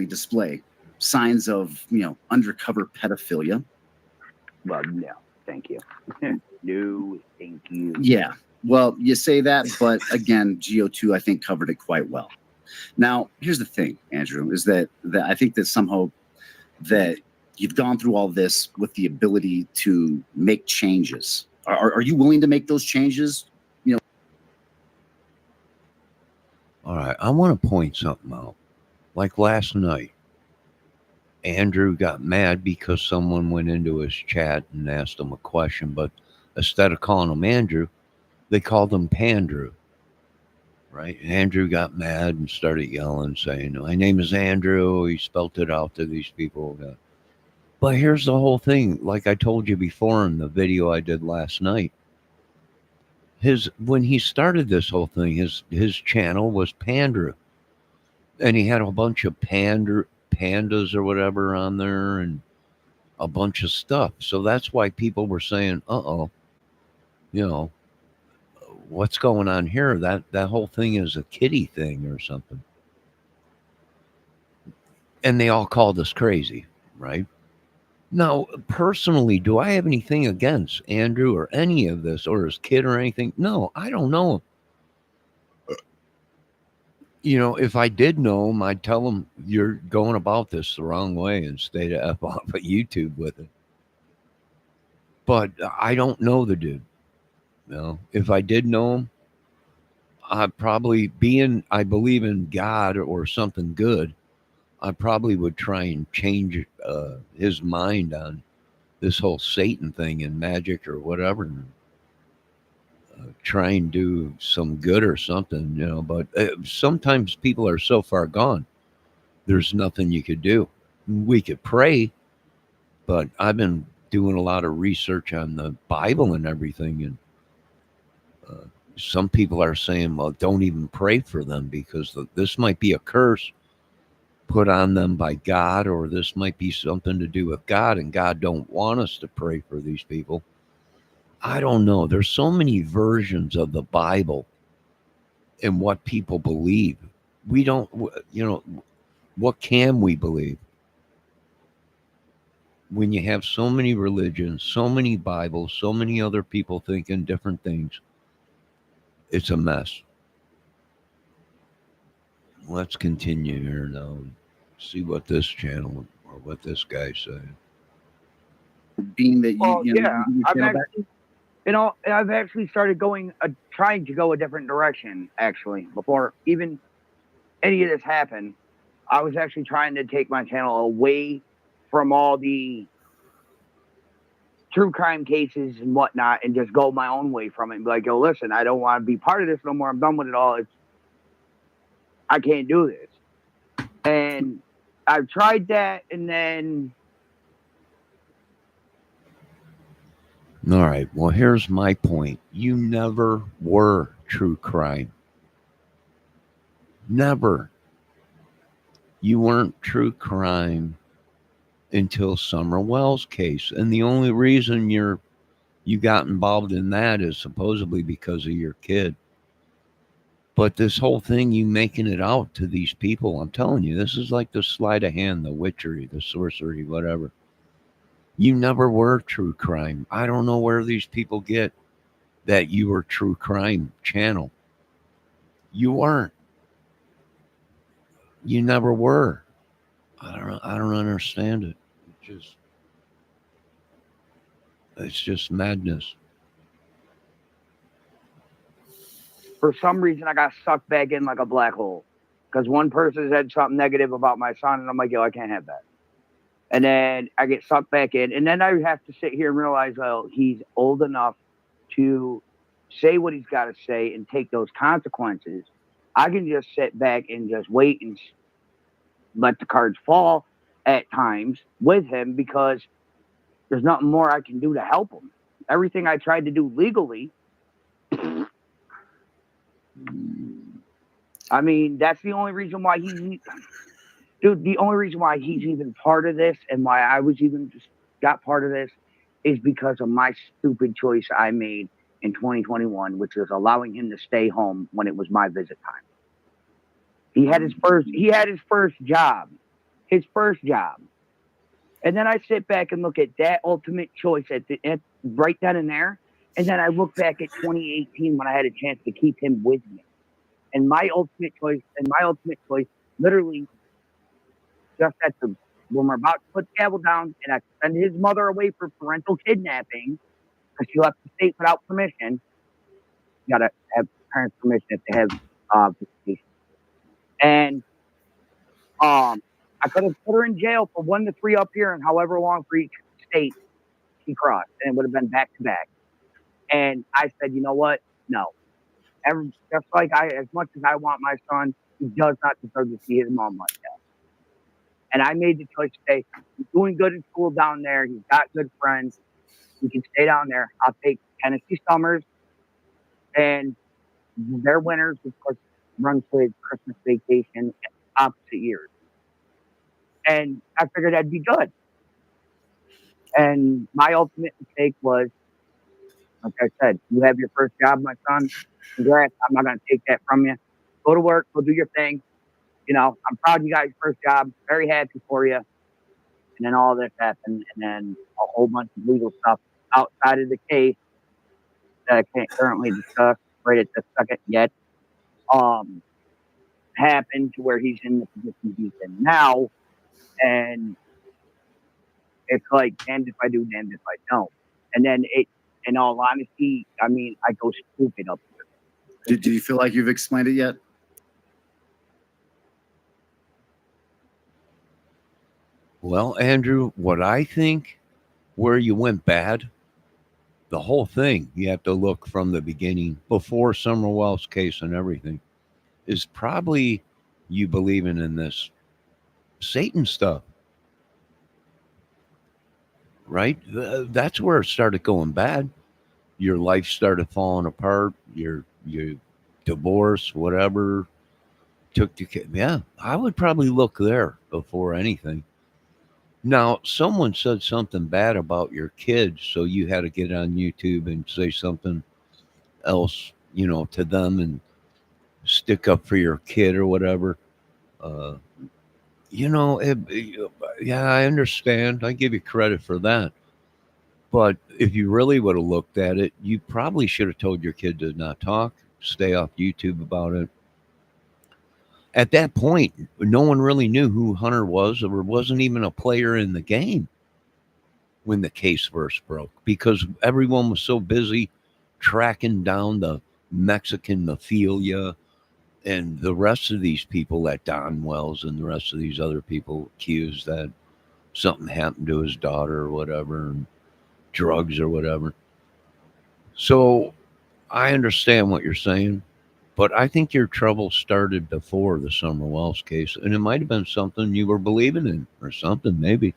display signs of, undercover pedophilia. Well, no, thank you. No, thank you. Yeah, well, you say that, but again, GO2, I think, covered it quite well. Now, here's the thing, Andrew, is that I think that somehow that you've gone through all this with the ability to make changes. Are you willing to make those changes? All right, I want to point something out. Like last night, Andrew got mad because someone went into his chat and asked him a question, but instead of calling him Andrew, they called him Pandrew. Right? And Andrew got mad and started yelling, saying, "My name is Andrew." He spelt it out to these people. But here's the whole thing. Like I told you before in the video I did last night, when he started this whole thing, his channel was Pandrew. And he had a bunch of pandas or whatever on there and a bunch of stuff. So that's why people were saying, what's going on here? That whole thing is a kiddie thing or something. And they all called us crazy, right? Now, personally, do I have anything against Andrew or any of this or his kid or anything? No, I don't know him. You know, if I did know him, I'd tell him you're going about this the wrong way and stay the F off of YouTube with it. But I don't know the dude. You know, if I did know him, I'd probably I believe in God or something good. I probably would try and change his mind on this whole Satan thing and magic or whatever. And, try and do some good or something, you know. But sometimes people are so far gone, there's nothing you could do. We could pray, but I've been doing a lot of research on the Bible and everything, and some people are saying, well, don't even pray for them because this might be a curse put on them by God, or this might be something to do with God, and God don't want us to pray for these people. I don't know. There's so many versions of the Bible and what people believe. We don't, you know, what can we believe? When you have so many religions, so many Bibles, so many other people thinking different things, it's a mess. Let's continue here now and see what this channel or what this guy said. Being that Well, you know, yeah, you I've channel back- actually, I've actually started trying to go a different direction. Actually, before even any of this happened, I was actually trying to take my channel away from all the true crime cases and whatnot, and just go my own way from it. And be like, yo, listen, I don't want to be part of this no more. I'm done with it all. I can't do this. And I've tried that, and then All right. Well, here's my point. You never were true crime. Never. You weren't true crime until Summer Wells case. And the only reason you got involved in that is supposedly because of your kid. But this whole thing, you making it out to these people, I'm telling you, this is like the sleight of hand, the witchery, the sorcery, whatever. You never were true crime. I don't know where these people get that you were true crime channel. You weren't. You never were. I don't understand it. It's just madness. for some reason I got sucked back in like a black hole. Because one person said something negative about my son, and I'm like, yo, I can't have that. And then I get sucked back in, and then I have to sit here and realize, well, he's old enough to say what he's got to say and take those consequences. I can just sit back and just wait and let the cards fall at times with him, because there's nothing more I can do to help him. Everything I tried to do legally, I mean, that's the only reason why the only reason why he's even part of this, and why I was even just got part of this, is because of my stupid choice I made in 2021, which was allowing him to stay home when it was my visit time. He had his first job. And then I sit back and look at that ultimate choice at right then and there. And then I look back at 2018 when I had a chance to keep him with me. And my ultimate choice, literally just when we're about to put the gavel down, and I send his mother away for parental kidnapping because she left the state without permission. You gotta have parents' permission if they have visitation. And I could have put her in jail for 1 to 3 up here, and however long for each state she crossed, and it would have been back to back. And I said, you know what? No. Just like as much as I want my son, he does not deserve to see his mom like that. And I made the choice to say, he's doing good in school down there. He's got good friends. He can stay down there. I'll take Tennessee summers and their winters, of course, run to his Christmas vacation opposite years. And I figured that'd be good. And my ultimate mistake was, like I said, you have your first job, my son. Congrats. I'm not going to take that from you. Go to work. Go do your thing. You know, I'm proud you got your first job. Very happy for you. And then all this happened. And then a whole bunch of legal stuff outside of the case that I can't currently discuss right at this second yet. happened to where he's in the position he's in now. And it's like, damned if I do, damned if I don't. And then in all honesty, I mean, I go stupid up here. Do you feel like you've explained it yet? Well, Andrew, what I think where you went bad, the whole thing, you have to look from the beginning before Summer Wells case and everything, is probably you believing in this Satan stuff. Right? That's where it started going bad. Your life started falling apart. Your divorce, whatever, took the kid. Yeah, I would probably look there before anything. Now, someone said something bad about your kids, so you had to get on YouTube and say something else, to them and stick up for your kid or whatever. Yeah, I understand. I give you credit for that. But if you really would have looked at it, you probably should have told your kid to not talk, stay off YouTube about it. At that point, no one really knew who Hunter was, or wasn't even a player in the game when the case first broke, because everyone was so busy tracking down the Mexican mafia and the rest of these people, that Don Wells and the rest of these other people accused that something happened to his daughter or whatever, and drugs or whatever. So I understand what you're saying, but I think your trouble started before the Summer Wells case, and it might have been something you were believing in or something, maybe.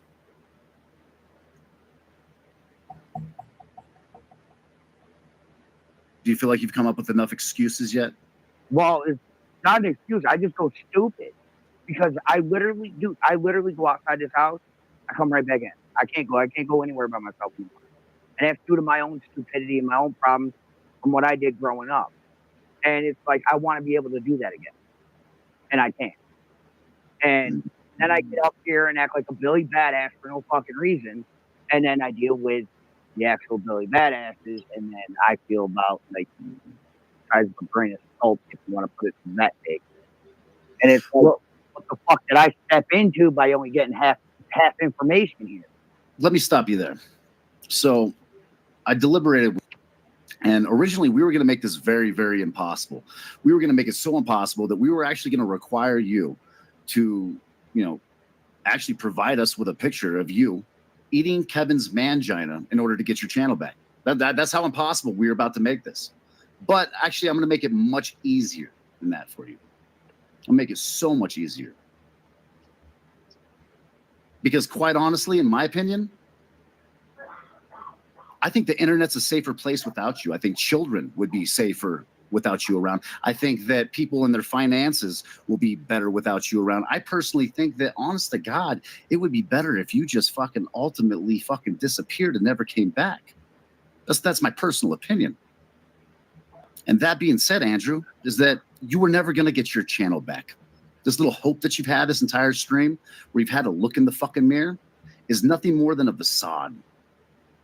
Do you feel like you've come up with enough excuses yet? Well, it's not an excuse. I just go stupid because I literally go outside this house. I come right back in. I can't go anywhere by myself anymore. And that's due to my own stupidity and my own problems from what I did growing up. And it's like, I want to be able to do that again. And I can't. And then I get up here and act like a Billy Badass for no fucking reason. And then I deal with the actual Billy Badasses. And then I feel about like, tries to bring a salt if you want to put it in that big. And it's like, what the fuck did I step into by only getting half information here? Let me stop you there. So I deliberated, and originally we were going to make this very, very impossible. We were going to make it so impossible that we were actually going to require you to, actually provide us with a picture of you eating Kevin's mangina in order to get your channel back. That's how impossible we were about to make this. But actually, I'm going to make it much easier than that for you. I'll make it so much easier. Because quite honestly, in my opinion, I think the internet's a safer place without you. I think children would be safer without you around. I think that people and their finances will be better without you around. I personally think that, honest to God, it would be better if you just fucking ultimately fucking disappeared and never came back. That's my personal opinion. And that being said, Andrew, is that you were never going to get your channel back. This little hope that you've had this entire stream, where you've had to look in the fucking mirror, is nothing more than a facade.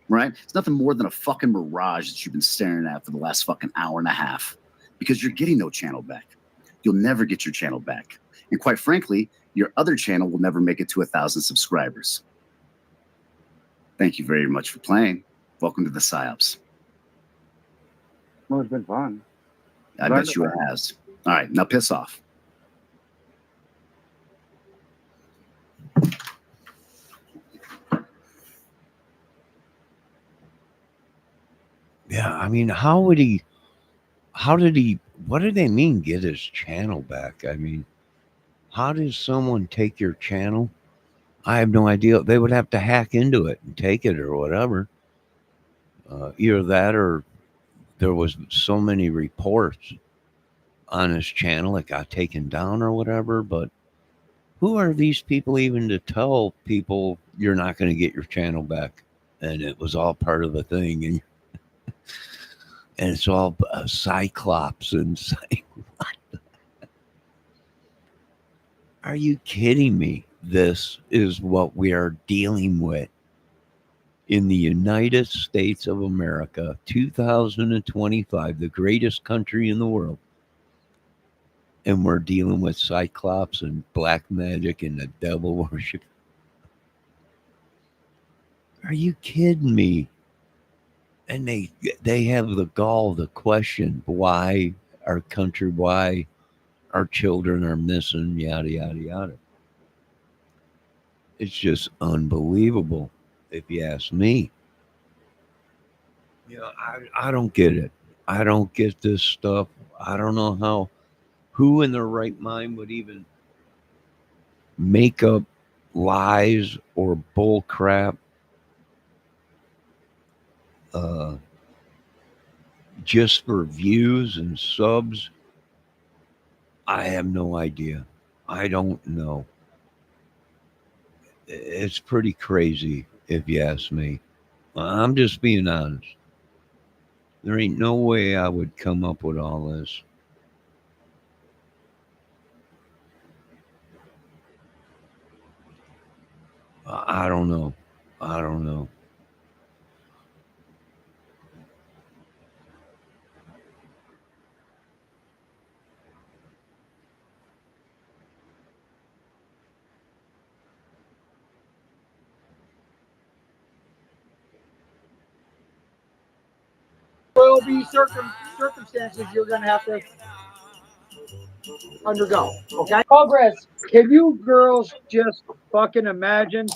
Right? It's nothing more than a fucking mirage that you've been staring at for the last fucking hour and a half, because you're getting no channel back. You'll never get your channel back. And quite frankly, your other channel will never make it to 1,000 subscribers. Thank you very much for playing. Welcome to the PsyOps. Well, it's been fun. I bet you it has. All right, now piss off. Yeah, I mean, what do they mean get his channel back? I mean, how does someone take your channel? I have no idea. They would have to hack into it and take it or whatever. Either that, or there was so many reports on his channel it got taken down or whatever. But who are these people even to tell people you're not going to get your channel back? And it was all part of the thing. And it's all Cyclops and what? Are you kidding me? This is what we are dealing with in the United States of America, 2025, the greatest country in the world. and we're dealing with Cyclops and black magic and the devil worship. Are you kidding me? And they have the gall to question why our country, why our children are missing, yada yada yada. It's just unbelievable, if you ask me. I don't get it. I don't get this stuff. I don't know who in their right mind would even make up lies or bull crap just for views and subs. I have no idea. I don't know. It's pretty crazy, if you ask me. I'm just being honest. There ain't no way I would come up with all this. I don't know. I don't know. Will be circumstances you're going to have to undergo. Okay, Congress, can you girls just fucking imagine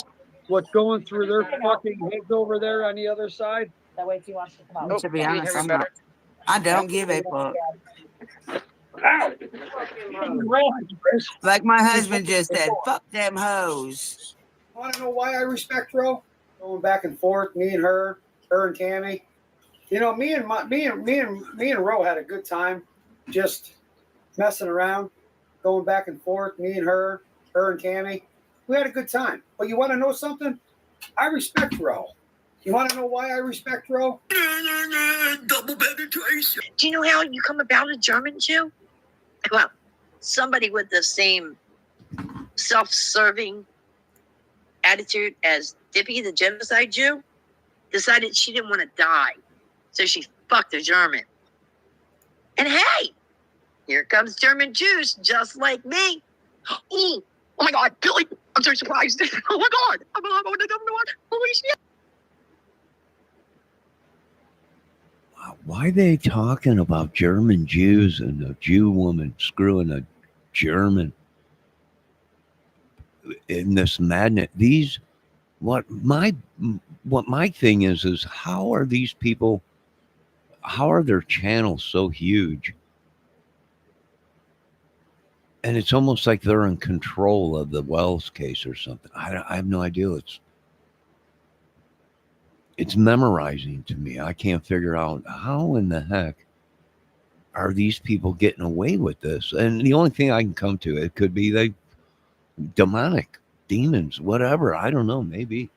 what's going through their fucking heads over there on the other side? That way, if he wants to come out. To be honest, I'm not. I don't give a fuck. Like my husband just said, fuck them hoes. Want to know why I respect Ro? Going back and forth, me and her and Tammy. You know, me and Ro had a good time, just messing around, going back and forth. Me and her and Tammy. We had a good time. But you want to know something? I respect Ro. You want to know why I respect Ro? Double penetration. Do you know how you come about a German Jew? Well, somebody with the same self-serving attitude as Dippy, the genocide Jew, decided she didn't want to die. So she fucked a German. And hey, here comes German Jews just like me. Oh my God, Billy, I'm so surprised. Oh my God, holy shit. Why are they talking about German Jews and a Jew woman screwing a German in this madness? What my thing is how are these people? How are their channels so huge? And it's almost like they're in control of the Wells case or something. I have no idea. It's memorizing to me. I can't figure out how in the heck are these people getting away with this. And the only thing I can come to, it could be they demonic demons, whatever. I don't know, maybe.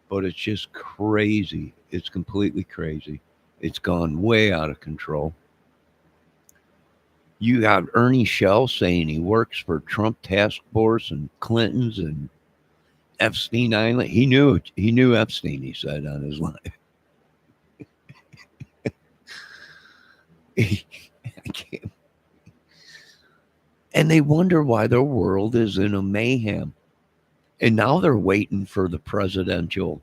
But it's just crazy. It's completely crazy. It's gone way out of control. You got Ernie Shell saying he works for Trump Task Force and Clinton's and Epstein Island. He knew Epstein, he said on his live. I can't. And they wonder why their world is in a mayhem. And now they're waiting for the presidential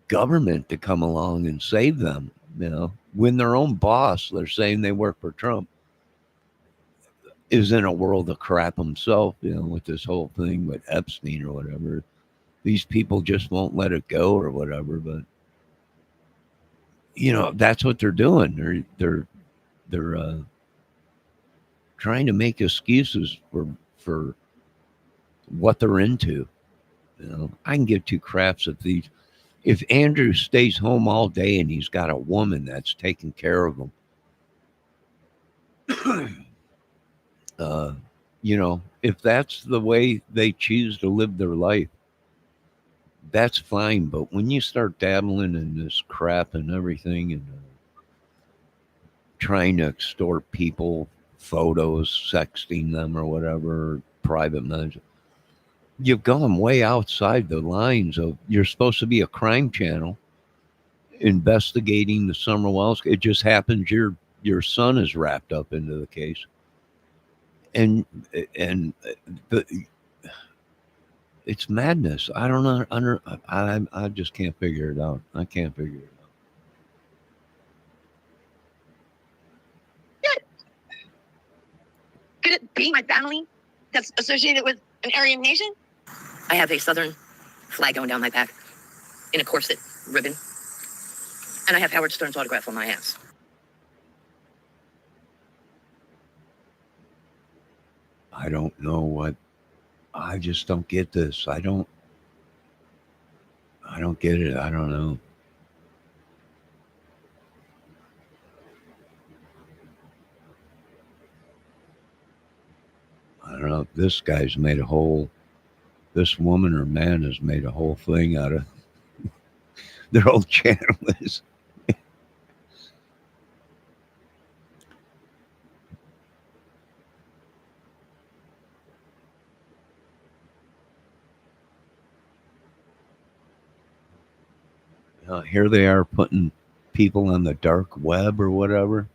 government to come along and save them. You know, when their own boss, they're saying they work for Trump, is in a world of crap himself, you know, with this whole thing with Epstein or whatever. These people just won't let it go or whatever. But you know, that's what they're doing. They're trying to make excuses for what they're into. You know, I can give two craps if Andrew stays home all day and he's got a woman that's taking care of him. You know, if that's the way they choose to live their life, that's fine. But when you start dabbling in this crap and everything and trying to extort people, photos, sexting them or whatever, private message, you've gone way outside the lines of, you're supposed to be a crime channel investigating the Summer Wells. It just happens you're your son is wrapped up into the case, and the it's madness. I don't know. I just can't figure it out. I can't figure it out. Could it be my family that's associated with an Aryan nation? I have a Southern flag going down my back in a corset ribbon. And I have Howard Stern's autograph on my ass. I don't know what. I just don't get this. I don't get it. I don't know. I don't know. This guy's made a whole. This woman or man has made a whole thing out of their whole channel is. Here they are putting people on the dark web or whatever.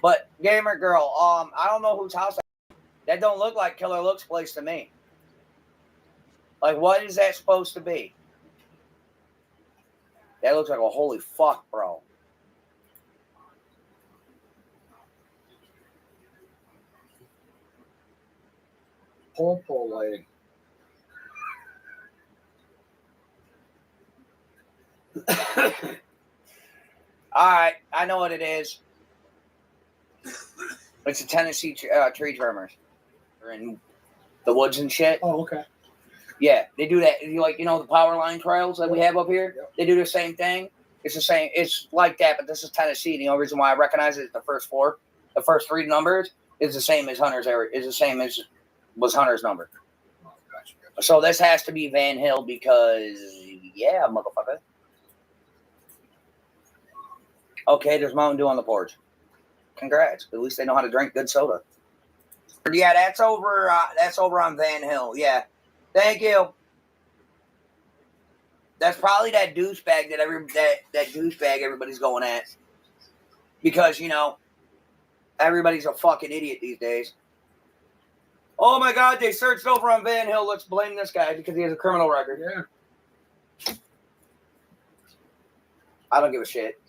But gamer girl, I don't know whose house that don't look like Killer Look's place to me. Like, what is that supposed to be? That looks like a holy fuck, bro. Pole lighting. All right, I know what it is. It's a Tennessee tree trimmers. They're in the woods and shit. Oh, okay. Yeah, they do that. Like, you know, the power line trails that we have up here? They do the same thing. It's the same. It's like that, but this is Tennessee. The only reason why I recognize it is the first four. The first three numbers is the same as Hunter's area. Is the same as was Hunter's number. Oh, gotcha. So this has to be Van Hill because, yeah, motherfucker. Okay, there's Mountain Dew on the porch. Congrats. At least they know how to drink good soda. Yeah, that's over on Van Hill. Yeah. Thank you. That's probably that douchebag that douchebag everybody's going at. Because, you know, everybody's a fucking idiot these days. Oh my God, they searched over on Van Hill. Let's blame this guy because he has a criminal record. Yeah. I don't give a shit.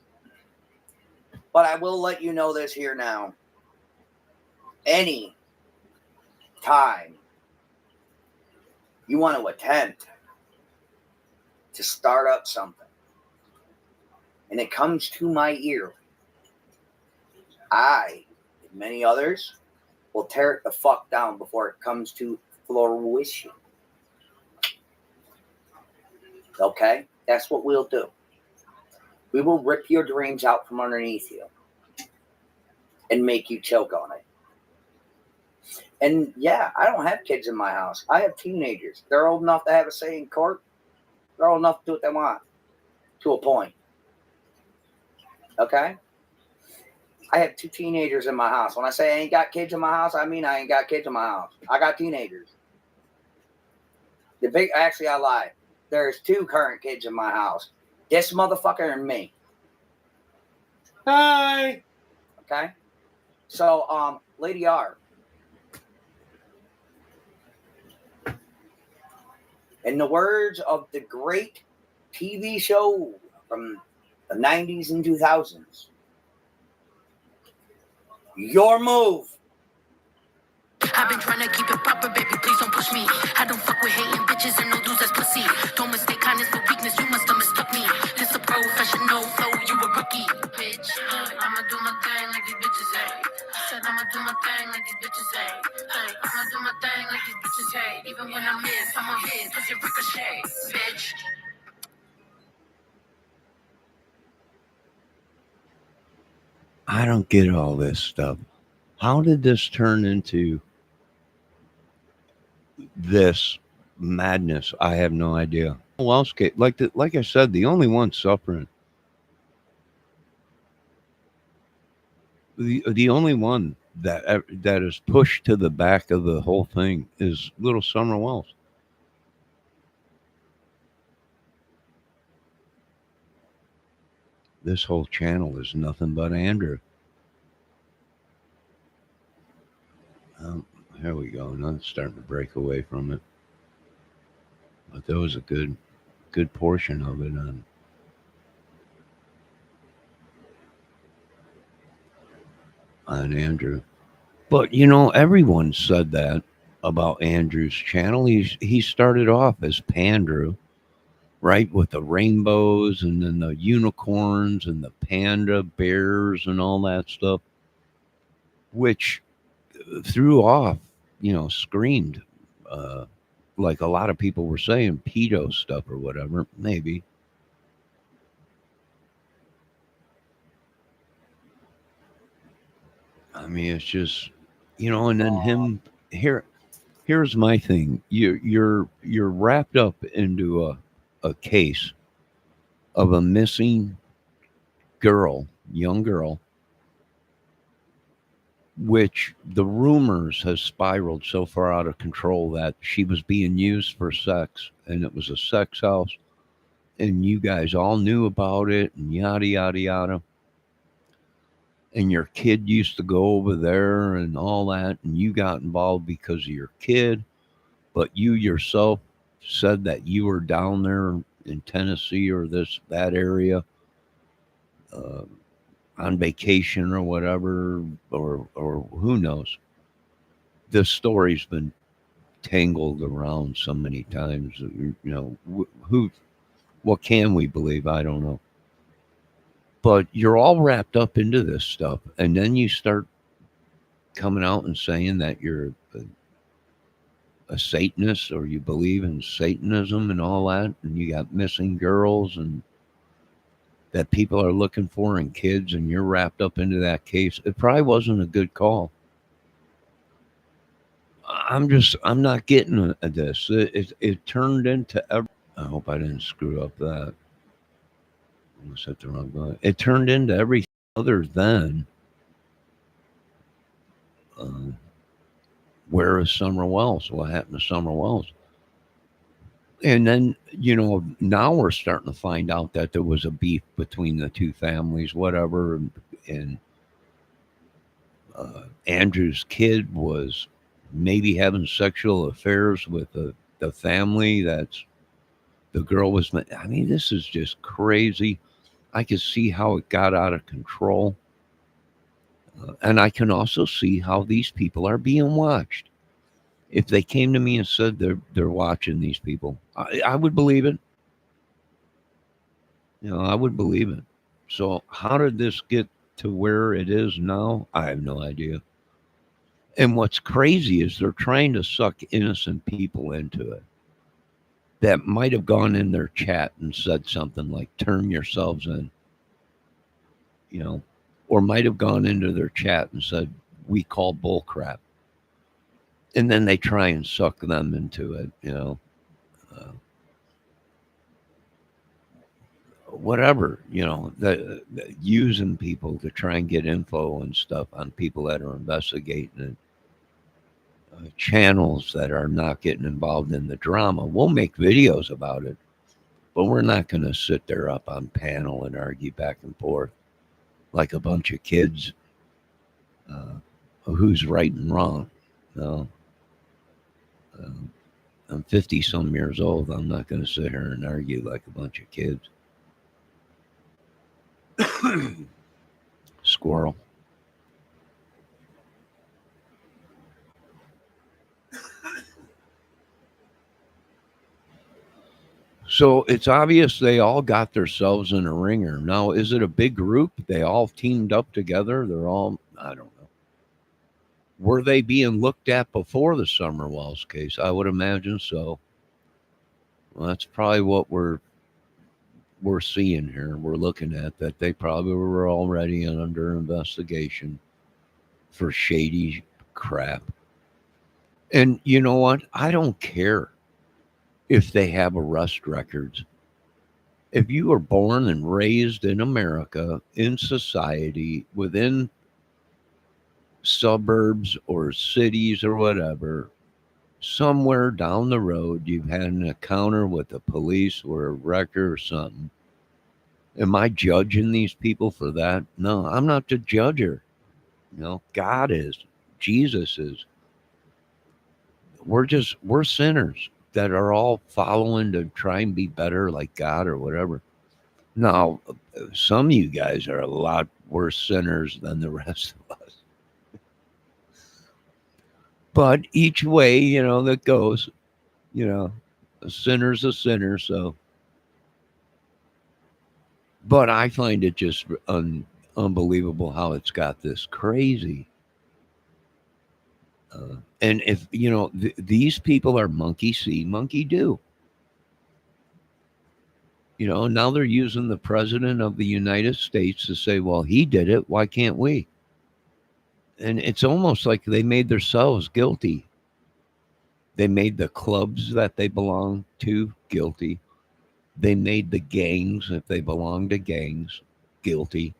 But I will let you know this here now. Any time you want to attempt to start up something and it comes to my ear, I and many others will tear it the fuck down before it comes to fruition. Okay? That's what we'll do. We will rip your dreams out from underneath you and make you choke on it. And yeah, I don't have kids in my house. I have teenagers. They're old enough to have a say in court. They're old enough to do what they want to a point. Okay? I have 2 teenagers in my house. When I say I ain't got kids in my house, I mean I ain't got kids in my house. I got teenagers. Actually, I lied. There's 2 current kids in my house. This motherfucker and me. Hi. Okay? So, Lady R. In the words of the great TV show from the 90s and 2000s, your move. I've been trying to keep it proper, baby. Please don't push me. I don't fuck with hating bitches and no dudes that's pussy. Don't mistake kindness for weakness. You must have mistook me. This a professional flow. You a rookie, bitch. I'ma do my thing like these bitches say. I said I'ma do my thing like these bitches say. Hey, I'ma do my thing like these bitches say. Even when I miss, I'ma hit 'cause it ricochet, bitch. I don't get all this stuff. How did this turn into this madness? I have no idea. Who else like I said, the only one suffering. The only one that is pushed to the back of the whole thing is little Summer Wells. This whole channel is nothing but Andrew. Here we go. Now it's starting to break away from it. But there was a good portion of it on Andrew. But you know, everyone said that about Andrew's channel. He started off as Pandrew, right, with the rainbows and then the unicorns and the panda bears and all that stuff, which threw off, you know, screamed like a lot of people were saying, pedo stuff or whatever, maybe. I mean, it's just, you know, and then him here's my thing. You're wrapped up into a case of a missing girl, young girl, which the rumors has spiraled so far out of control that she was being used for sex, and it was a sex house, and you guys all knew about it, and yada yada yada. And your kid used to go over there and all that, and you got involved because of your kid, but you yourself said that you were down there in Tennessee or that area on vacation or whatever, or who knows. This story's been tangled around so many times. You know, what can we believe? I don't know. But you're all wrapped up into this stuff, and then you start coming out and saying that you're a Satanist, or you believe in Satanism and all that, and you got missing girls and that people are looking for in kids, and you're wrapped up into that case. It probably wasn't a good call. I'm not getting this. It turned into I hope I didn't screw up that. I set the wrong button. It turned into everything other than where is Summer Wells? What happened to Summer Wells? And then, you know, now we're starting to find out that there was a beef between the two families, whatever. And Andrew's kid was maybe having sexual affairs with the family. That's the girl was. I mean, this is just crazy. I can see how it got out of control. And I can also see how these people are being watched. If they came to me and said they're watching these people, I would believe it. You know, I would believe it. So how did this get to where it is now? I have no idea. And what's crazy is they're trying to suck innocent people into it that might have gone in their chat and said something like, turn yourselves in, you know, or might have gone into their chat and said, we call bull crap. And then they try and suck them into it, you know. Whatever, you know, the using people to try and get info and stuff on people that are investigating it. Channels that are not getting involved in the drama. We'll make videos about it, but we're not going to sit there up on panel and argue back and forth like a bunch of kids who's right and wrong. No. I'm 50 some years old. I'm not going to sit here and argue like a bunch of kids. Squirrel. So it's obvious they all got themselves in a ringer. Now, is it a big group? They all teamed up together. They're all, I don't know. Were they being looked at before the Summer Wells case? I would imagine so. Well, that's probably what we're seeing here. We're looking at that they probably were already under investigation for shady crap. And you know what? I don't care if they have arrest records. If you were born and raised in America, in society, within suburbs or cities or whatever, somewhere down the road, you've had an encounter with the police or a wrecker or something. Am I judging these people for that? No, I'm not the judger. God is, Jesus is. We're sinners that are all following to try and be better like God or whatever. Now, some of you guys are a lot worse sinners than the rest of us. But each way, that goes, a sinner's a sinner. So, but I find it just unbelievable how it's got this crazy. And if, these people are monkey see, monkey do. Now they're using the president of the United States to say, well, he did it. Why can't we? And it's almost like they made themselves guilty. They made the clubs that they belong to guilty. They made the gangs, if they belong to gangs, guilty.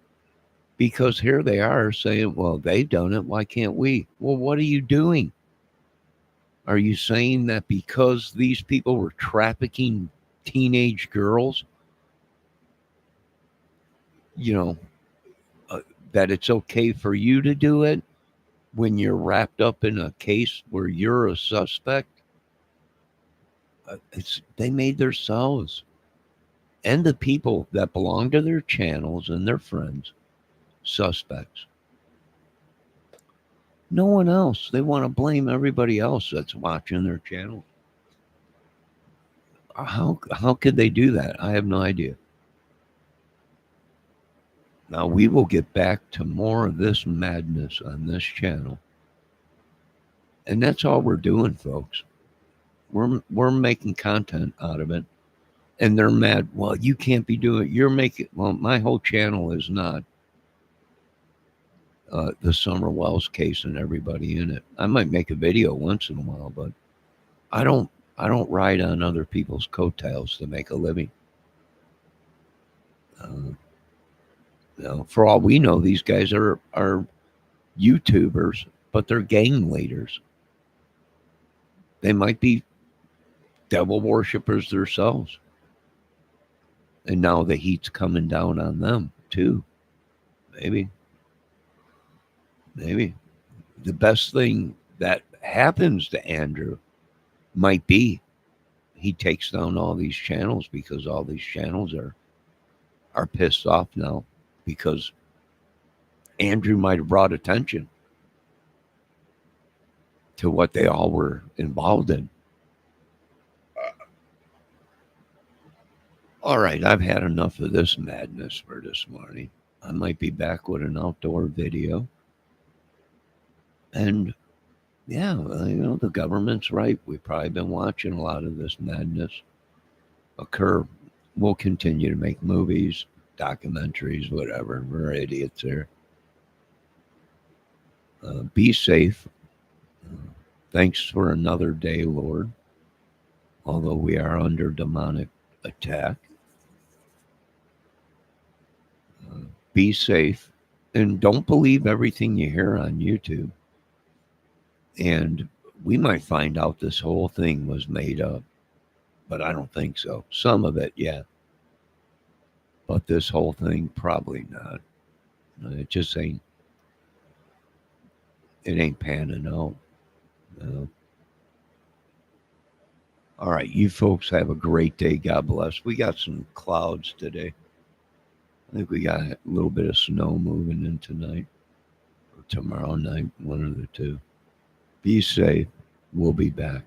Because here they are saying, well, they've done it. Why can't we? Well, what are you doing? Are you saying that because these people were trafficking teenage girls, that it's okay for you to do it when you're wrapped up in a case where you're a suspect? They made themselves and the people that belong to their channels and their friends suspects. No one else. They want to blame everybody else that's watching their channel. How could they do that? I have no idea. Now, we will get back to more of this madness on this channel. And that's all we're doing, folks. We're making content out of it. And they're mad. Well, you can't be doing it. You're making, well, my whole channel is not the Summer Wells case and everybody in it. I might make a video once in a while, but I don't ride on other people's coattails to make a living. For all we know, these guys are YouTubers, but they're gang leaders. They might be devil worshippers themselves. And now the heat's coming down on them too. Maybe. The best thing that happens to Andrew might be he takes down all these channels, because all these channels are pissed off now because Andrew might have brought attention to what they all were involved in. All right, I've had enough of this madness for this morning. I might be back with an outdoor video. And yeah, the government's right. We've probably been watching a lot of this madness occur. We'll continue to make movies, documentaries, whatever. We're idiots there. Be safe. Thanks for another day, Lord. Although we are under demonic attack. Be safe. And don't believe everything you hear on YouTube. And we might find out this whole thing was made up, but I don't think so. Some of it, yeah. But this whole thing, probably not. It just ain't. It ain't panning out. No. All right, you folks have a great day. God bless. We got some clouds today. I think we got a little bit of snow moving in tonight or tomorrow night, one of the two. Be safe. We'll be back.